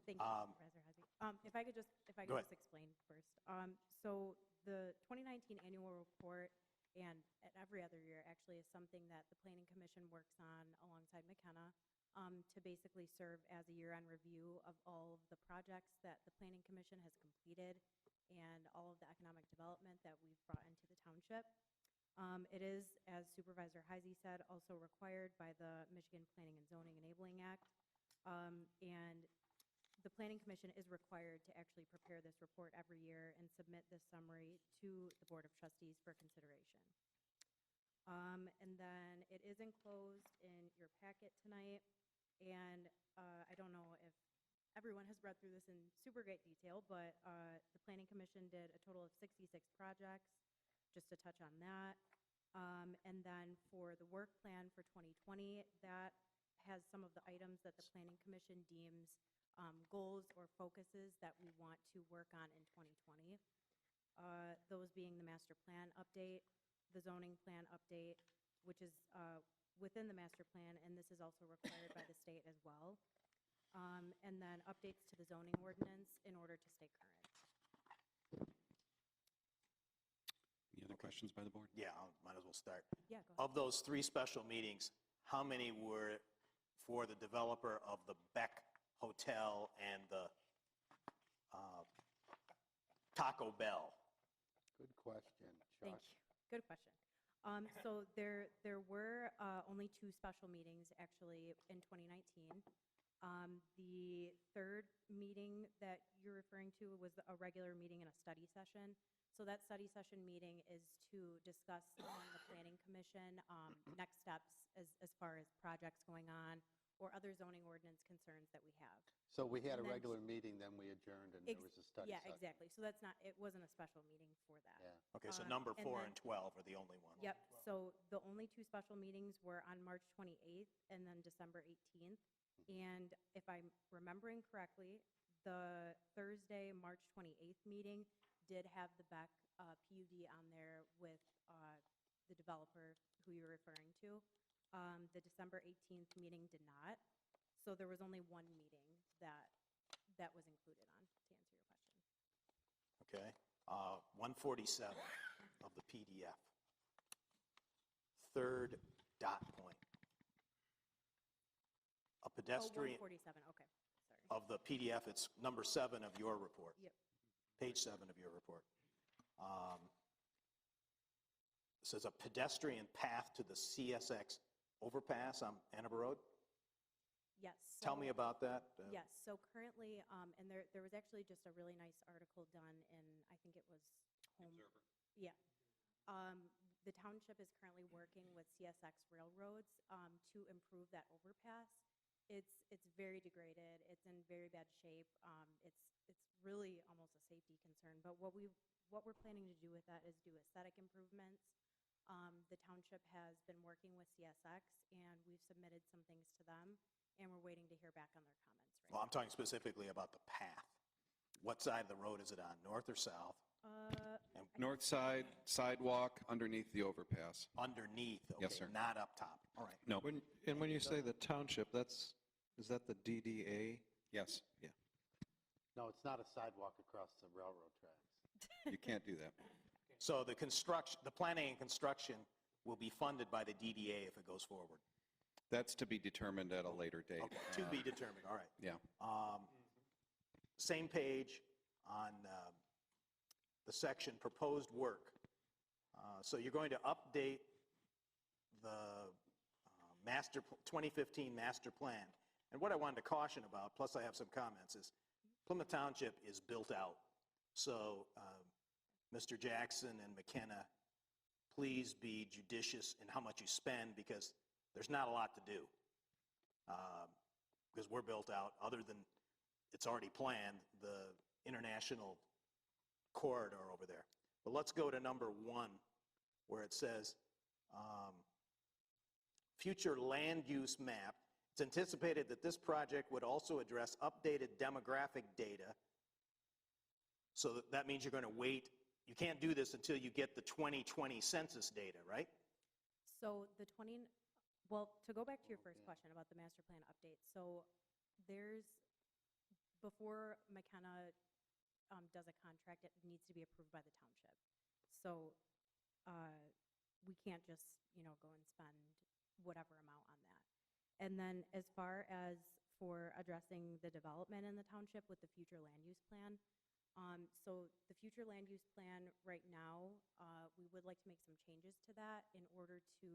Thank you, Supervisor Hezzy. If I could just explain first. So the 2019 annual report and every other year actually is something that the Planning Commission works on alongside McKenna to basically serve as a year-end review of all of the projects that the Planning Commission has completed and all of the economic development that we've brought into the township. It is, as Supervisor Heisey said, also required by the Michigan Planning and Zoning Enabling Act. And the Planning Commission is required to actually prepare this report every year and submit this summary to the Board of Trustees for consideration. And then it is enclosed in your packet tonight, and I don't know if everyone has read through this in super great detail, but the Planning Commission did a total of 66 projects, just to touch on that. And then for the work plan for 2020, that has some of the items that the Planning Commission deems goals or focuses that we want to work on in 2020. Those being the master plan update, the zoning plan update, which is within the master plan, and this is also required by the state as well. And then updates to the zoning ordinance in order to stay current. Any other questions by the board? Yeah, might as well start. Yeah, go ahead. Of those 3 special meetings, how many were for the developer of the Beck Hotel and the Taco Bell? Good question, Thank Chuck. you. Good question. So there were only 2 special meetings actually in 2019. The third meeting that you're referring to was a regular meeting and a study session. So that study session meeting is to discuss among the Planning Commission next steps as far as projects going on or other zoning ordinance concerns that we have. So we had a And then- regular meeting, then we adjourned, and there was a study Yeah, session. exactly. So that's not, it wasn't a special meeting for that. Yeah. Okay, so And number 4 then- and 12 are the only ones. Yep, so the only 2 special meetings were on March 28th and then December 18th. And if I'm remembering correctly, the Thursday, March 28th meeting did have the Beck PUD on there with the developer who you're referring to. The December 18th meeting did not. So there was only 1 meeting that was included on, to answer your question. Okay. 147 of the PDF. Third dot point. A Oh, pedestrian, 147, okay, sorry. of the PDF, it's number 7 of your report. Yep. Page 7 of your report. It says a pedestrian path to the CSX overpass on Annaba Road. Yes. Tell me so- about that. Yes, so currently, and there was actually just a really nice article done in, I think it was Home. Yeah. The township is currently working with CSX Railroads to improve that overpass. It's very degraded. It's in very bad shape. It's really almost a safety concern. But what we're planning to do with that is do aesthetic improvements. The township has been working with CSX, and we've submitted some things to them, and we're waiting to hear back on their comments right Well, I'm talking specifically about the path. What side of the road is it on, north or south? now. North side, sidewalk, underneath the overpass. Underneath, okay, Yes, sir. not up top. All right. No, When you say the township, is that the DDA? yes, No, it's not a sidewalk across the railroad tracks. you can't do that. So the construction, the planning and construction will be funded by the DDA if it goes forward. That's to be determined at a later date. Okay, to be determined, all right. Yeah. Same page on the section proposed work. So you're going to update the 2015 master plan. And what I wanted to caution about, plus I have some comments, is Plymouth Township is built out. So Mr. Jackson and McKenna, please be judicious in how much you spend because there's not a lot to do. Because we're built out, other than it's already planned, the international corridor over there. But let's go to number 1, where it says, future land use map. It's anticipated that this project would also address updated demographic data. So that means you're going to wait. You can't do this until you get the 2020 census data, right? So well, to go back to your first question about the master plan update, so before McKenna does a contract, it needs to be approved by the township. So we can't just, go and spend whatever amount on that. And then as far as for addressing the development in the township with the future land use plan, so the future land use plan right now, we would like to make some changes to that in order to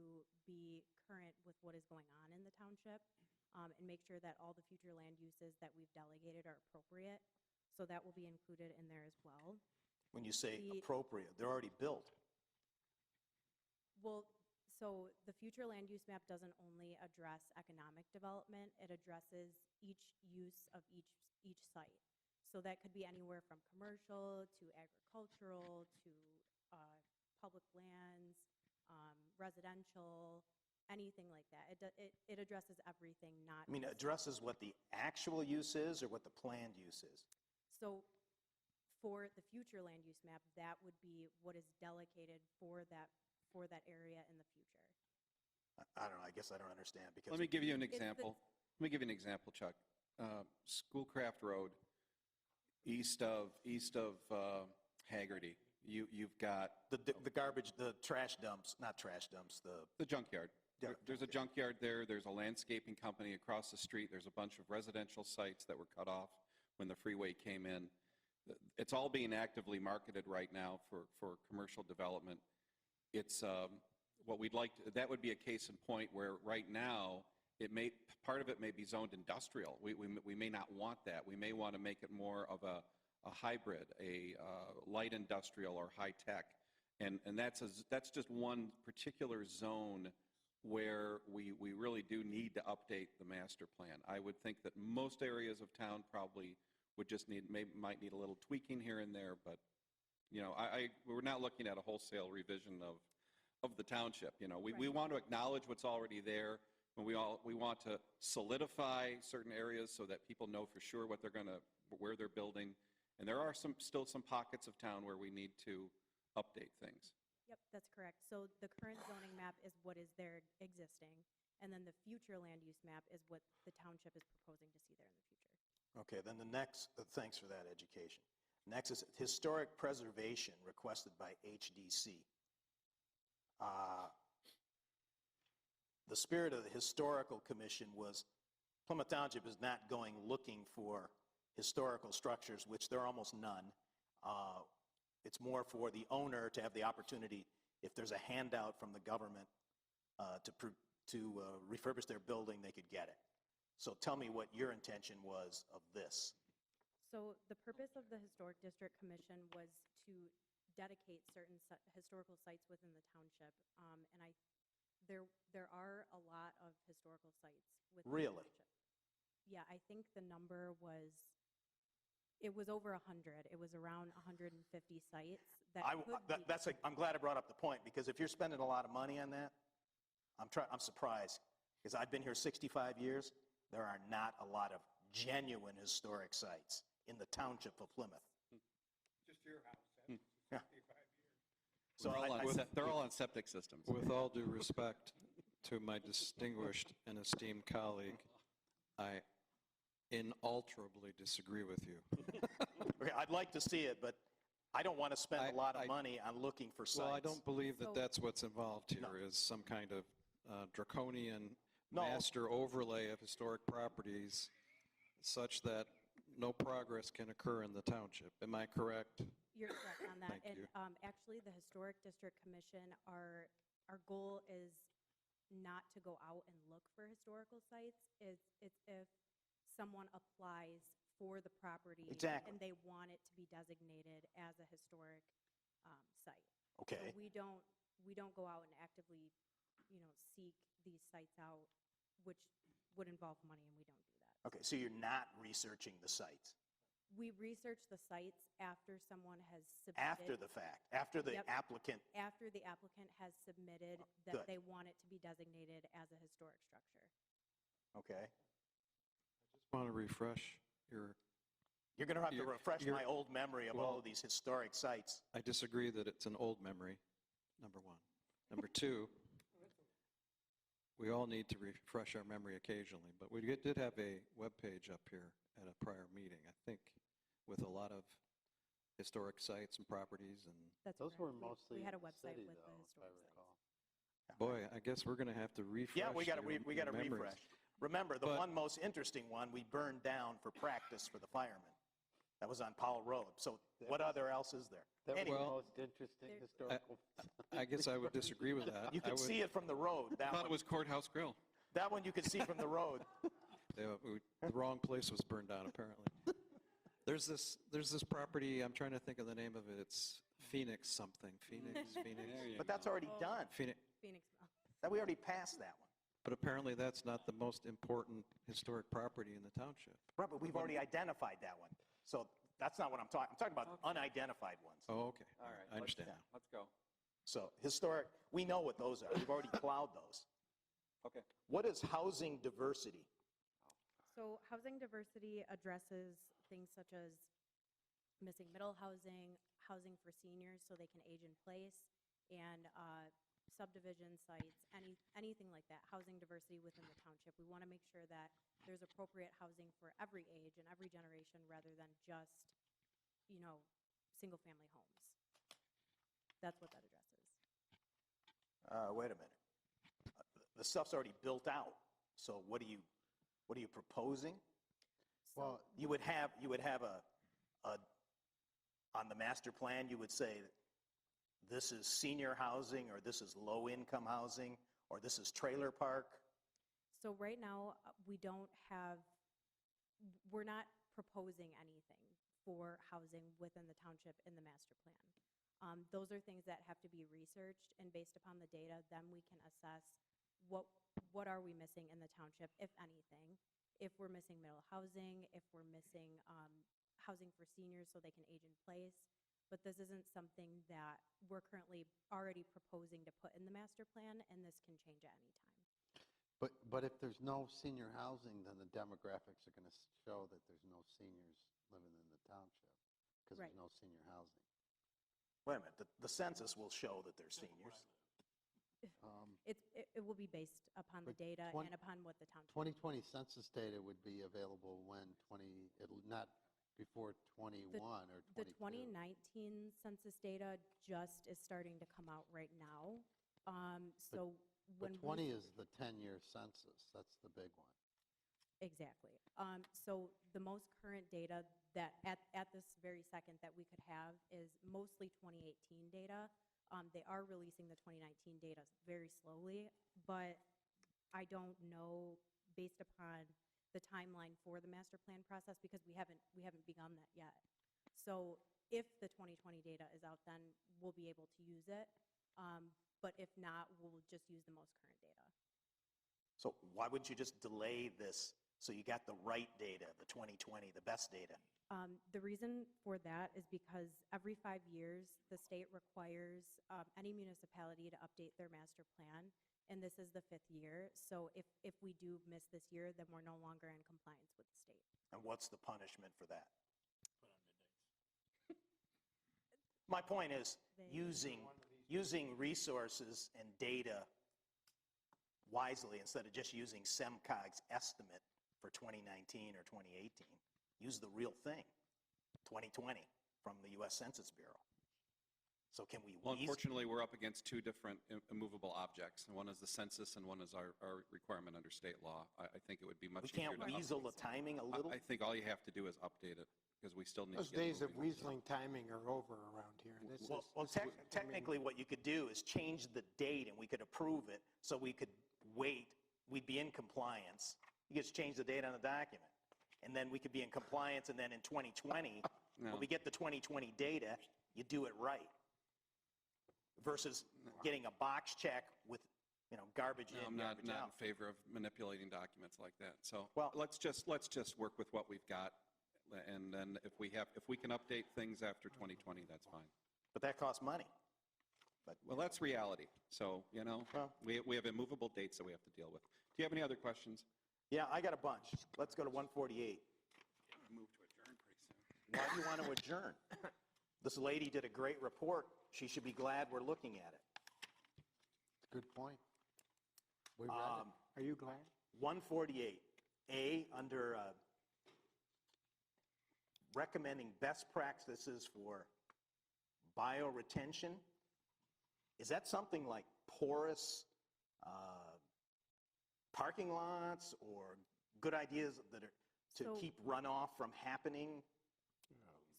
be current with what is going on in the township. and make sure that all the future land uses that we've delegated are appropriate. So that will be included in there as well. When you say The- appropriate, they're already built. Well, so the future land use map doesn't only address economic development, it addresses each use of each site. So that could be anywhere from commercial to agricultural to public lands, residential, anything like that. It addresses everything, not. I mean, it just- addresses what the actual use is or what the planned use is? So for the future land use map, that would be what is delegated for that area in the future. I don't know, I guess I don't understand because. Let me give you an the- example. Let me give you an example, Chuck. Schoolcraft Road, east of Haggerty, you've got The garbage, the trash dumps, not trash dumps, the junkyard. Yeah, There's a junkyard there, there's a landscaping company across the street, there's a bunch of residential sites that were cut off when the freeway came in. It's all being actively marketed right now for commercial development. It's what we'd like, that would be a case in point where right now, part of it may be zoned industrial. We may not want that. We may want to make it more of a hybrid, a light industrial or high tech. And that's just one particular zone where we really do need to update the master plan. I would think that most areas of town probably would just might need a little tweaking here and there, but we're not looking at a wholesale revision of the township. We want to acknowledge what's already there, and we want to solidify certain areas so that people know for sure where they're building. And there are still some pockets of town where we need to update things. Yep, that's correct. So the current zoning map is what is there existing, and then the future land use map is what the township is proposing to see there in the future. Okay, then the next, thanks for that education. Next is historic preservation requested by HDC. The spirit of the Historical Commission was Plymouth Township is not going looking for historical structures, which there are almost none. It's more for the owner to have the opportunity, if there's a handout from the government to refurbish their building, they could get it. So tell me what your intention was of this. So the purpose of the Historic District Commission was to dedicate certain historical sites within the township. And there are a lot of historical sites within Really? the township. Yeah, I think the number was over 100. It was around 150 sites that could be. I'm glad I brought up the point, because if you're spending a lot of money on that, I'm surprised, because I've been here 65 years. There are not a lot of genuine historic sites in the township of Plymouth. Just your house, Yeah. 65 years. So They're all on septic systems. With all due respect to my distinguished and esteemed colleague, I inalterably disagree with you. Okay, I'd like to see it, but I don't want to spend a lot of money on looking for sites. Well, I don't believe that So- that's what's involved here, No. is some kind of draconian No. master overlay of historic properties such that no progress can occur in the township. Am I correct? You're correct on that. Thank And you. actually, the Historic District Commission, our goal is not to go out and look for historical sites. It's if someone applies for the property. Exactly. And they want it to be designated as a historic site. Okay. So we don't go out and actively, seek these sites out, which would involve money, and we don't do that. Okay, so you're not researching the sites We research the sites after someone has submitted. after the fact, after the Yep. applicant. After the applicant has submitted Good. that they want it to be designated as a historic structure. Okay. I want to refresh your, You're going to have to You're- refresh you're- my old memory of all well- of these historic sites. I disagree that it's an old memory, number one. Number two, we all need to refresh our memory occasionally, but we did have a webpage up here at a prior meeting, I think, with a lot of historic sites and properties, and That's Those correct. were We mostly had a in the website city, with the though, if I historic sites. recall. boy, I guess we're going to have to refresh Yeah, we got to your memories. refresh. Remember, the But- one most interesting one we burned down for practice for the firemen. That was on Powell Road. So what other else is there? That was the Anyway, most interesting There- historical. I guess I would disagree with that. you I could would- see it from the road. I thought it was Courthouse Grill. That one you could see from the road. The wrong place was burned down, apparently. There's this property, I'm trying to think of the name of it. It's Phoenix something. Phoenix. But that's already done. Phoenixville. We already passed that one. But apparently that's not the most important historic property in the township. Right, but we've already identified that one. So that's not what I'm talking about unidentified ones. Oh, okay. All right. I understand. Let's go. So historic, we know what those are. We've already plowed those. Okay. What is housing diversity? So housing diversity addresses things such as missing middle housing, housing for seniors so they can age in place, and subdivision sites, anything like that, housing diversity within the township. We want to make sure that there's appropriate housing for every age and every generation rather than just, single-family homes. That's what that addresses. Wait a minute. The stuff's already built out. So what are you proposing? So, You would have on the master plan, you would say this is senior housing, or this is low-income housing, or this is trailer park. so right now, we're not proposing anything for housing within the township in the master plan. Those are things that have to be researched, and based upon the data, then we can assess what are we missing in the township, if anything. If we're missing middle housing, if we're missing housing for seniors so they can age in place. But this isn't something that we're currently already proposing to put in the master plan, and this can change at any time. But if there's no senior housing, then the demographics are going to show that there's no seniors living in the township because Right. there's no senior housing. Wait a minute. The census will show that there's seniors. It will be based upon the But data twen- and upon what the township. 2020 census data would be available when not before 21 or 22. The 2019 census data just is starting to come out right now. So when But 20 is the 10-year census. That's the big one. Exactly. So the most current data that at this very second that we could have is mostly 2018 data. They are releasing the 2019 data very slowly, but I don't know, based upon the timeline for the master plan process, because we haven't begun that yet. So if the 2020 data is out, then we'll be able to use it. But if not, we'll just use the most current data. So why wouldn't you just delay this so you got the right data, the 2020, the best data? The reason for that is because every 5 years, the state requires any municipality to update their master plan, and this is the 5th year. So if we do miss this year, then we're no longer in compliance with the state. And what's the punishment for that? My point is using resources and data wisely instead of just using SEMCOG's estimate for 2019 or 2018. Use the real thing, 2020, from the U.S. Census Bureau. So can we Well, unfortunately, we're up against two different immovable objects. And one is the census and one is our requirement under state law. I think it would be much We easier can't to weasel update. the timing a little? I think all you have to do is update it, because we still need Those to get it days of moving. weaseling timing are over around here. Well, technically, what you could do is change the date, and we could approve it, so we could wait, we'd be in compliance. You just change the date on the document, and then we could be in compliance, and then in 2020, No. when we get the 2020 data, you do it right. Versus getting a box check with, garbage No, in, I'm not garbage out. in favor of manipulating documents like that. So Well- let's just work with what we've got. And then if we can update things after 2020, that's fine. But that costs money. Well, that's reality. So, Well- we have immovable dates that we have to deal with. Do you have any other questions? Yeah, I got a bunch. Let's go to 148. Move to adjourn pretty soon. Why do you want to adjourn? This lady did a great report. She should be glad we're looking at it. Good point. We read it. Are you glad? 148, A, under recommending best practices for bioretention. Is that something like porous parking lots or good ideas that are to So- keep runoff from happening?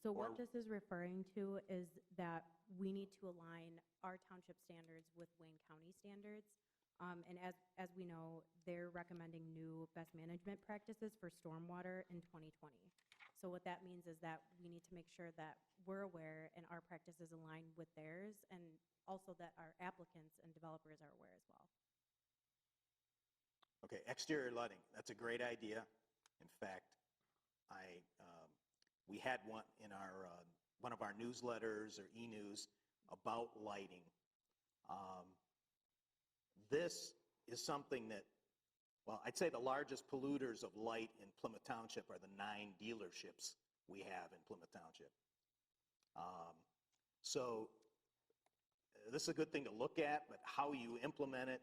So Or- what this is referring to is that we need to align our township standards with Wayne County standards. And as we know, they're recommending new best management practices for stormwater in 2020. So what that means is that we need to make sure that we're aware and our practices align with theirs, and also that our applicants and developers are aware as well. Okay, exterior lighting, that's a great idea. In fact, we had one in one of our newsletters or e-news about lighting. This is something that, well, I'd say the largest polluters of light in Plymouth Township are the 9 dealerships we have in Plymouth Township. So this is a good thing to look at, but how you implement it,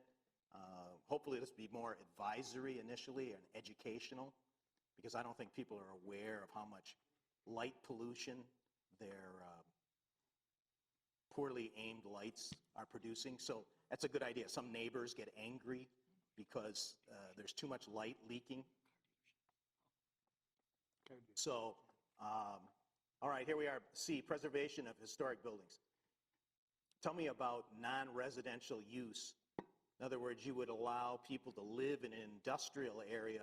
hopefully this will be more advisory initially and educational, because I don't think people are aware of how much light pollution their poorly aimed lights are producing. So that's a good idea. Some neighbors get angry because there's too much light leaking. So, all right, here we are. C, preservation of historic buildings. Tell me about non-residential use. In other words, you would allow people to live in an industrial area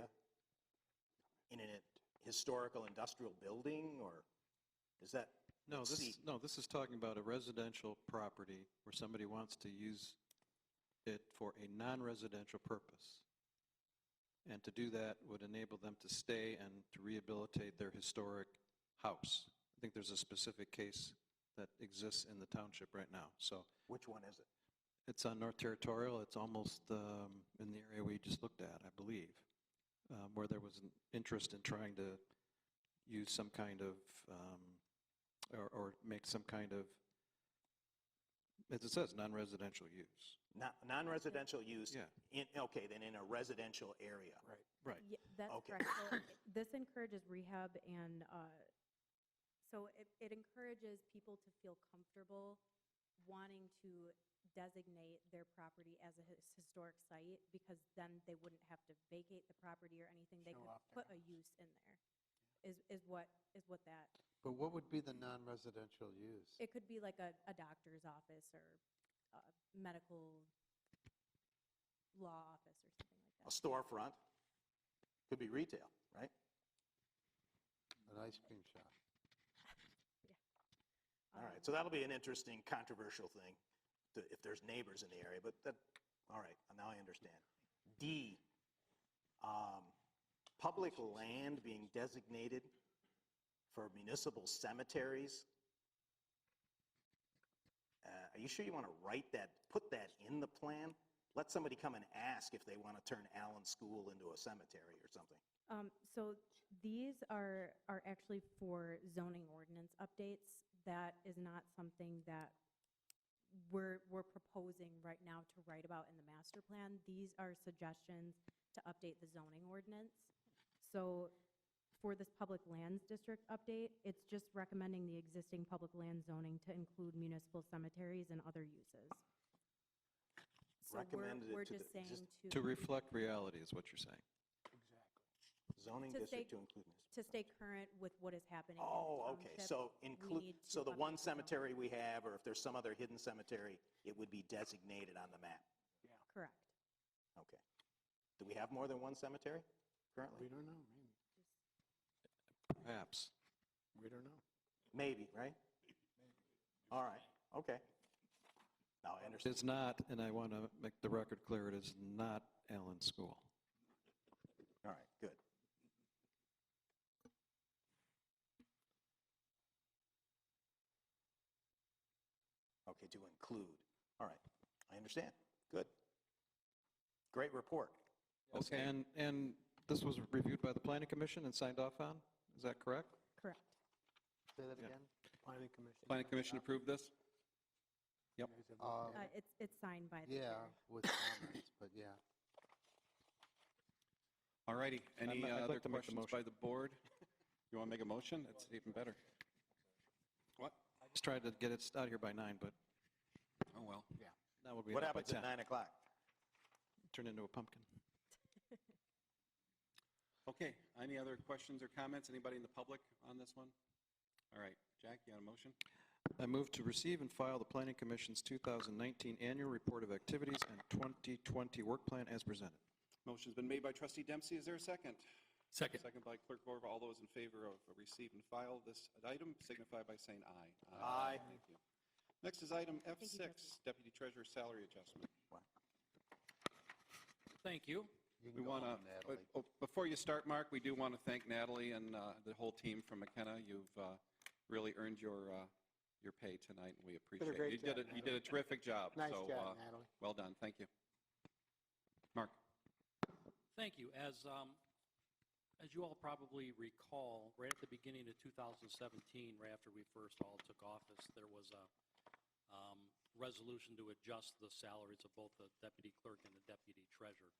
in a historical industrial building, or is that? No, this is talking about a residential property where somebody wants to use it for a non-residential purpose. And to do that would enable them to stay and to rehabilitate their historic house. I think there's a specific case that exists in the township right now. So Which one is it? it's on North Territorial. It's almost in the area we just looked at, I believe, where there was an interest in trying to use some kind of, or make some kind of, as it says, non-residential use. Non-residential use? Yeah. Okay, then in a residential area. Right. Yeah, that's Okay. correct. So this encourages rehab, and so it encourages people to feel comfortable wanting to designate their property as a historic site, because then they wouldn't have to vacate the property or anything. They could put a use in there, is what that. But what would be the non-residential use? It could be like a doctor's office or a medical law office or something like A that. storefront? Could be retail, right? An ice cream shop? All right, so that'll be an interesting, controversial thing if there's neighbors in the area, but all right, now I understand. D, public land being designated for municipal cemeteries. Are you sure you want to write that, put that in the plan? Let somebody come and ask if they want to turn Allen School into a cemetery or something. So these are actually for zoning ordinance updates. That is not something that we're proposing right now to write about in the master plan. These are suggestions to update the zoning ordinance. So for this public lands district update, it's just recommending the existing public land zoning to include municipal cemeteries and other uses. So Recommended it we're to just the saying To reflect reality is what you're saying. zoning to district stay- to include this. to stay current with what is happening in the Oh, okay, township, so we include, need so to the one update the zoning. cemetery we have, or if there's some other hidden cemetery, it would be designated on the map. Correct. Okay. Do we have more than one cemetery currently? We don't know, maybe. Perhaps. We don't know. Maybe, right? All right, okay. Now I understand. It's not, and I want to make the record clear, it is not Allen School. All right, good. Okay, to include. All right, I understand. Good. Great report. Yes, and this was reviewed by the Planning Commission and signed off on? Is that correct? Correct. Say that Yeah. again? Planning Commission. Planning Commission approved this? Yep. It's signed by the Yeah, chair. with comments, but yeah. All righty, any I'd like other to make the questions by the board? You want to make a motion? That's even better. What? Just tried to get it out here by 9, but Oh, well. now we'll be What out by happens at 10. 9 o'clock? Turn into a pumpkin. Okay, any other questions or comments? Anybody in the public on this one? All right, Jack, you got a motion? I move to receive and file the Planning Commission's 2019 Annual Report of Activities and 2020 Work Plan as presented. Motion's been made by Trustee Dempsey. Is there a second? Second. Second by Clerk Borba. All those in favor of receive and file this item signify by saying aye. Aye. Thank you. Next is item F6, Trustee. Deputy Treasurer Salary Adjustment. Thank you. We want to, before you start, Mark, we do want to thank Natalie and the whole team from McKenna. You've really earned your pay tonight, and we appreciate it. great You did job, you did a terrific job. Nice so, job, Natalie. Well done. Thank you. Mark. Thank you. As you all probably recall, right at the beginning of 2017, right after we first all took office, there was a resolution to adjust the salaries of both the deputy clerk and the deputy treasurer.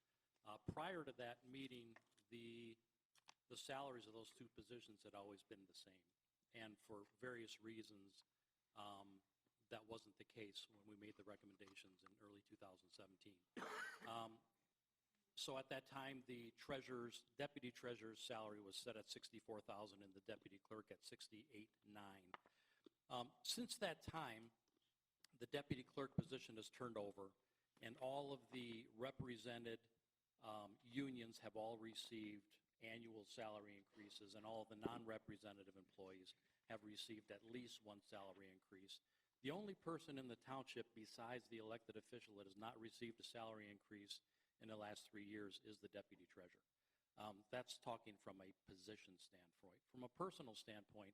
Prior to that meeting, the salaries of those two positions had always been the same. And for various reasons, that wasn't the case when we made the recommendations in early 2017. So at that time, the deputy treasurer's salary was set at $64,000 and the deputy clerk at $68,900. Since that time, the deputy clerk position has turned over, and all of the represented unions have all received annual salary increases, and all of the non-representative employees have received at least one salary increase. The only person in the township besides the elected official that has not received a salary increase in the last 3 years is the deputy treasurer. That's talking from a position standpoint. From a personal standpoint,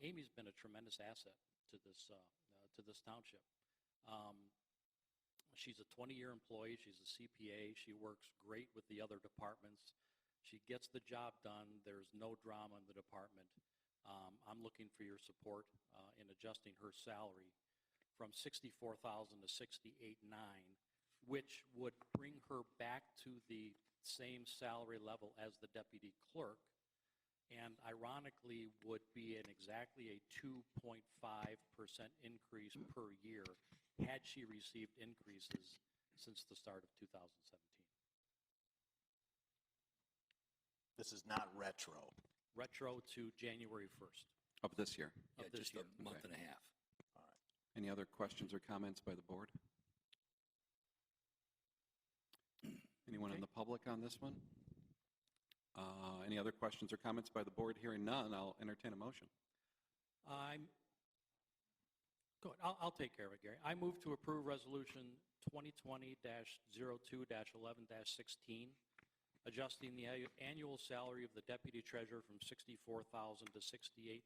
Amy's been a tremendous asset to this township. She's a 20-year employee. She's a CPA. She works great with the other departments. She gets the job done. There's no drama in the department. I'm looking for your support in adjusting her salary from $64,000 to $68,900, which would bring her back to the same salary level as the deputy clerk, and ironically would be exactly a 2.5% increase per year had she received increases since the start of 2017. This is not retro. Retro to January 1st. Of this year. Of Yeah, this just year. a month and a half. Any other questions or comments by the board? Anyone in the public on this one? Any other questions or comments by the board? Hearing none, I'll entertain a motion. Good. I'll take care of it, Gary. I move to approve Resolution 2020-02-11-16, adjusting the annual salary of the deputy treasurer from $64,000 to $68,900,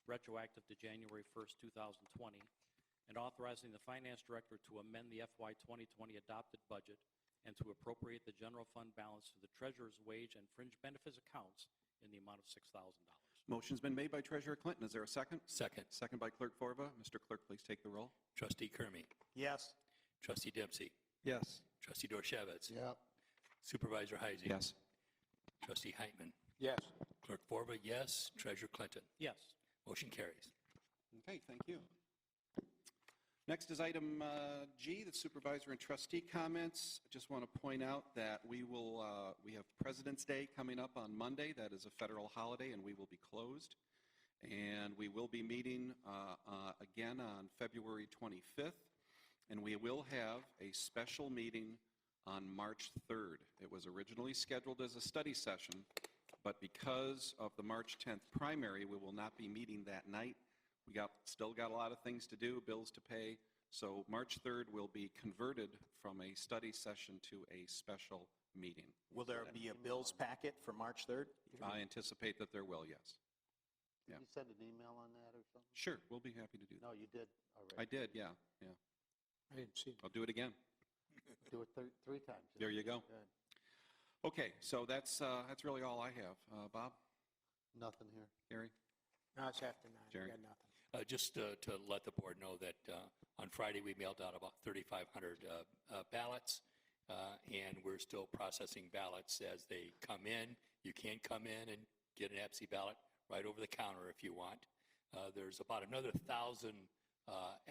retroactive to January 1st, 2020, and authorizing the finance director to amend the FY 2020 adopted budget and to appropriate the general fund balance to the treasurer's wage and fringe benefits accounts in the amount of $6,000. Motion's been made by Treasurer Clinton. Is there a second? Second. Second by Clerk Forba. Mr. Clerk, please take the roll. Trustee Kermy. Yes. Trustee Dempsey. Yes. Trustee Dorshevitz. Yep. Supervisor Heisey. Yes. Trustee Heitman. Yes. Clerk Borba, yes. Treasurer Clinton. Yes. Motion carries. Okay, thank you. Next is item G, the supervisor and trustee comments. I just want to point out that we have President's Day coming up on Monday. That is a federal holiday, and we will be closed. And we will be meeting again on February 25th, and we will have a special meeting on March 3rd. It was originally scheduled as a study session, but because of the March 10th primary, we will not be meeting that night. We still got a lot of things to do, bills to pay, so March 3rd will be converted from a study session to a special meeting. Will there be a bills packet for March 3rd? I anticipate that there will, yes. Did you send an email on that or something? Sure, we'll be happy to do that. No, you did already. I did, yeah. I didn't see that. I'll do it again. Do it three times. There you go. Good. Okay, so that's really all I have. Bob? Nothing here. Gary? No, it's after 9. Jerry? I got nothing. Just to let the board know that on Friday, we mailed out about 3,500 ballots, and we're still processing ballots as they come in. You can come in and get an absentee ballot right over the counter if you want. There's about another 1,000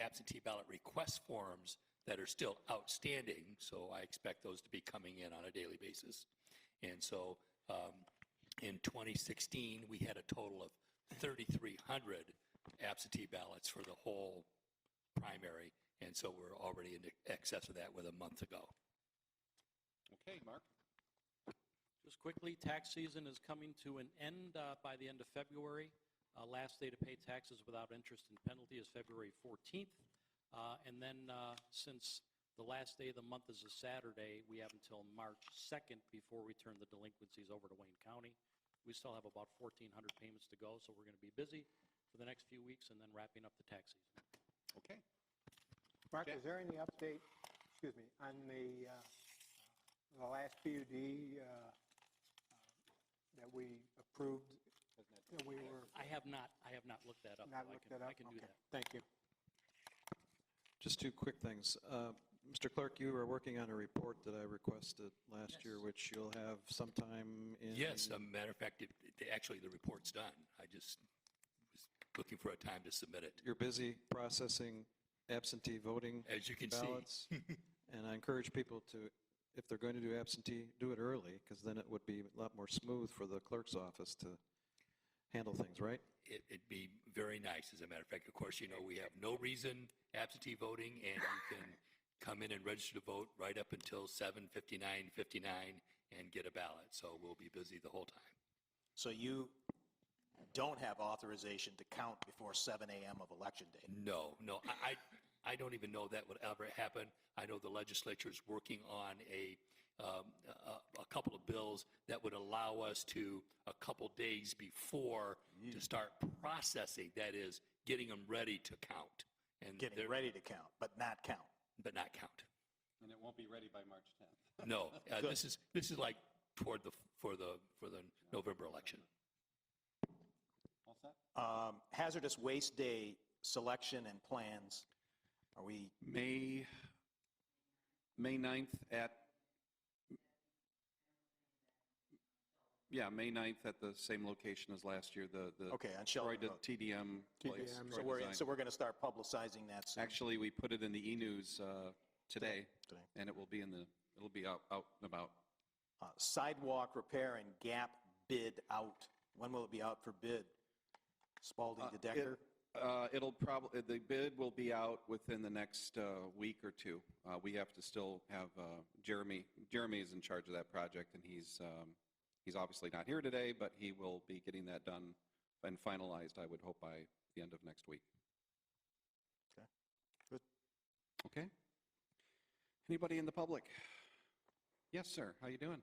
absentee ballot request forms that are still outstanding, so I expect those to be coming in on a daily basis. And so in 2016, we had a total of 3,300 absentee ballots for the whole primary, and so we're already in excess of that with a month to go. Okay, Mark? Just quickly, tax season is coming to an end by the end of February. Last day to pay taxes without interest and penalty is February 14th. And then since the last day of the month is a Saturday, we have until March 2nd before we turn the delinquencies over to Wayne County. We still have about 1,400 payments to go, so we're going to be busy for the next few weeks and then wrapping up the tax season. Okay. Mark, Jack? is there any update, excuse me, on the last PUD that we approved? That we were I have not looked that up. not though. looked that up? I can do Okay, that. thank you. Just two quick things. Mr. Clerk, you were working on a report that I requested last year, which you'll have sometime in... Yes, a matter of fact, actually the report's done. I just was looking for a time to submit it. You're busy processing absentee voting As you can see. ballots. And I encourage people to, if they're going to do absentee, do it early, because then it would be a lot more smooth for the clerk's office to handle things, right? It'd be very nice, as a matter of fact. Of course, you know, we have no reason absentee voting, and you can come in and register to vote right up until 7:59 and get a ballot. So we'll be busy the whole time. So you don't have authorization to count before 7 a.m. of election day? No, I don't even know that would ever happen. I know the legislature is working on a couple of bills that would allow us to, a couple days before, to start processing, that is, getting them ready to count. And Getting ready to count, but not count? But not count. And it won't be ready by March 10th. No, this is like toward for the November election. All set? Hazardous Waste Day selection and plans, are we, May 9th at, May 9th at the same location as last year, the okay, on Sheldon Troy Road. TDM place. TDM. Troy Design. So we're going to start publicizing that soon? Actually, we put it in the e-news today, Today. and it'll be out and about. Sidewalk repair and gap bid out. When will it be out for bid? Spalding to Decker? It'll probably, the bid will be out within the next week or two. We have to still have Jeremy is in charge of that project, and he's obviously not here today, but he will be getting that done and finalized, I would hope, by the end of next week. Okay, good. Okay. Anybody in the public? Yes, sir. How you doing?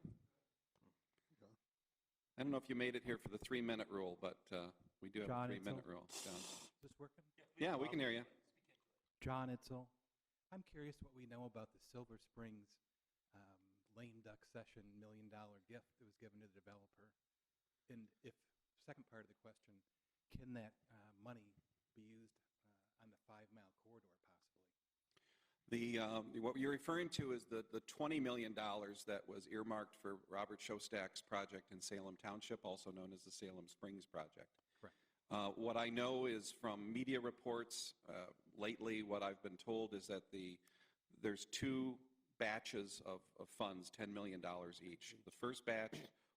I don't know if you made it here for the 3-minute rule, but we do have John, a it's 3-minute rule. John. Is this working? Yeah, we can hear you. John Itzel. I'm curious what we know about the Silver Springs lame duck session $1 million gift that was given to the developer. And if, second part of the question, can that money be used on the 5-mile corridor possibly? What you're referring to is the $20 million that was earmarked for Robert Shostak's project in Salem Township, also known as the Salem Springs project. Correct. What I know is from media reports lately, what I've been told is that there's 2 batches of funds, $10 million each. The first batch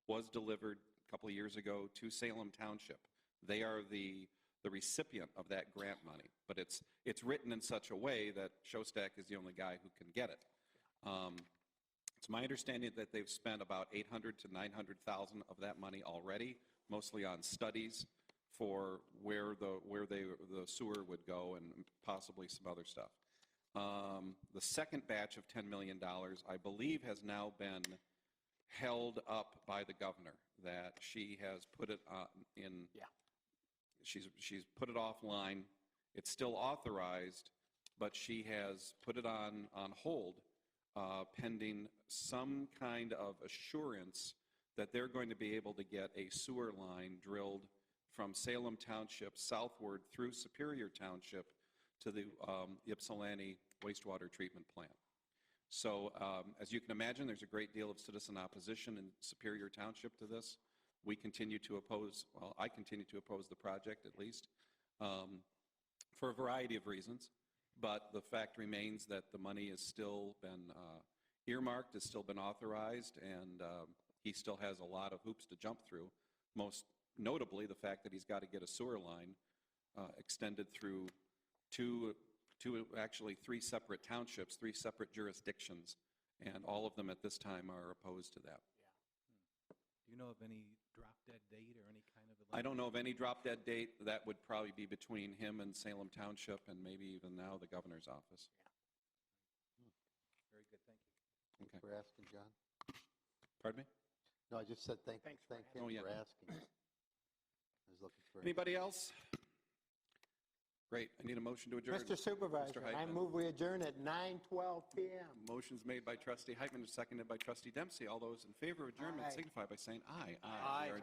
was delivered a couple of years ago to Salem Township. They are the recipient of that grant money, but it's written in such a way that Shostak is the only guy who can get it. It's my understanding that they've spent about $800,000 to $900,000 of that money already, mostly on studies for where the sewer would go and possibly some other stuff. The second batch of $10 million, I believe, has now been held up by the governor, that she has put it in. Yeah. She's put it offline. It's still authorized, but she has put it on hold pending some kind of assurance that they're going to be able to get a sewer line drilled from Salem Township southward through Superior Township to the Ypsilanti wastewater treatment plant. So as you can imagine, there's a great deal of citizen opposition in Superior Township to this. We continue to oppose, well, I continue to oppose the project at least, for a variety of reasons. But the fact remains that the money has still been earmarked, has still been authorized, and he still has a lot of hoops to jump through, most notably the fact that he's got to get a sewer line extended through actually three separate townships, three separate jurisdictions, and all of them at this time are opposed to that. Do you know of any drop-dead date or any kind of? I don't know of any drop-dead date. That would probably be between him and Salem Township and maybe even now the governor's office. Very good, thank you. Okay. For asking, John. Pardon me? No, I just said thank him Oh, yeah. for asking. I was looking for. Anybody else? Great. I need a motion to adjourn. Mr. Supervisor, I Heitman. move we adjourn at 9:12 PM. Motion's made by Trustee Heitman, seconded by Trustee Dempsey. All those in favor of adjournment Aye. signify by saying aye. Aye. We are adjourned.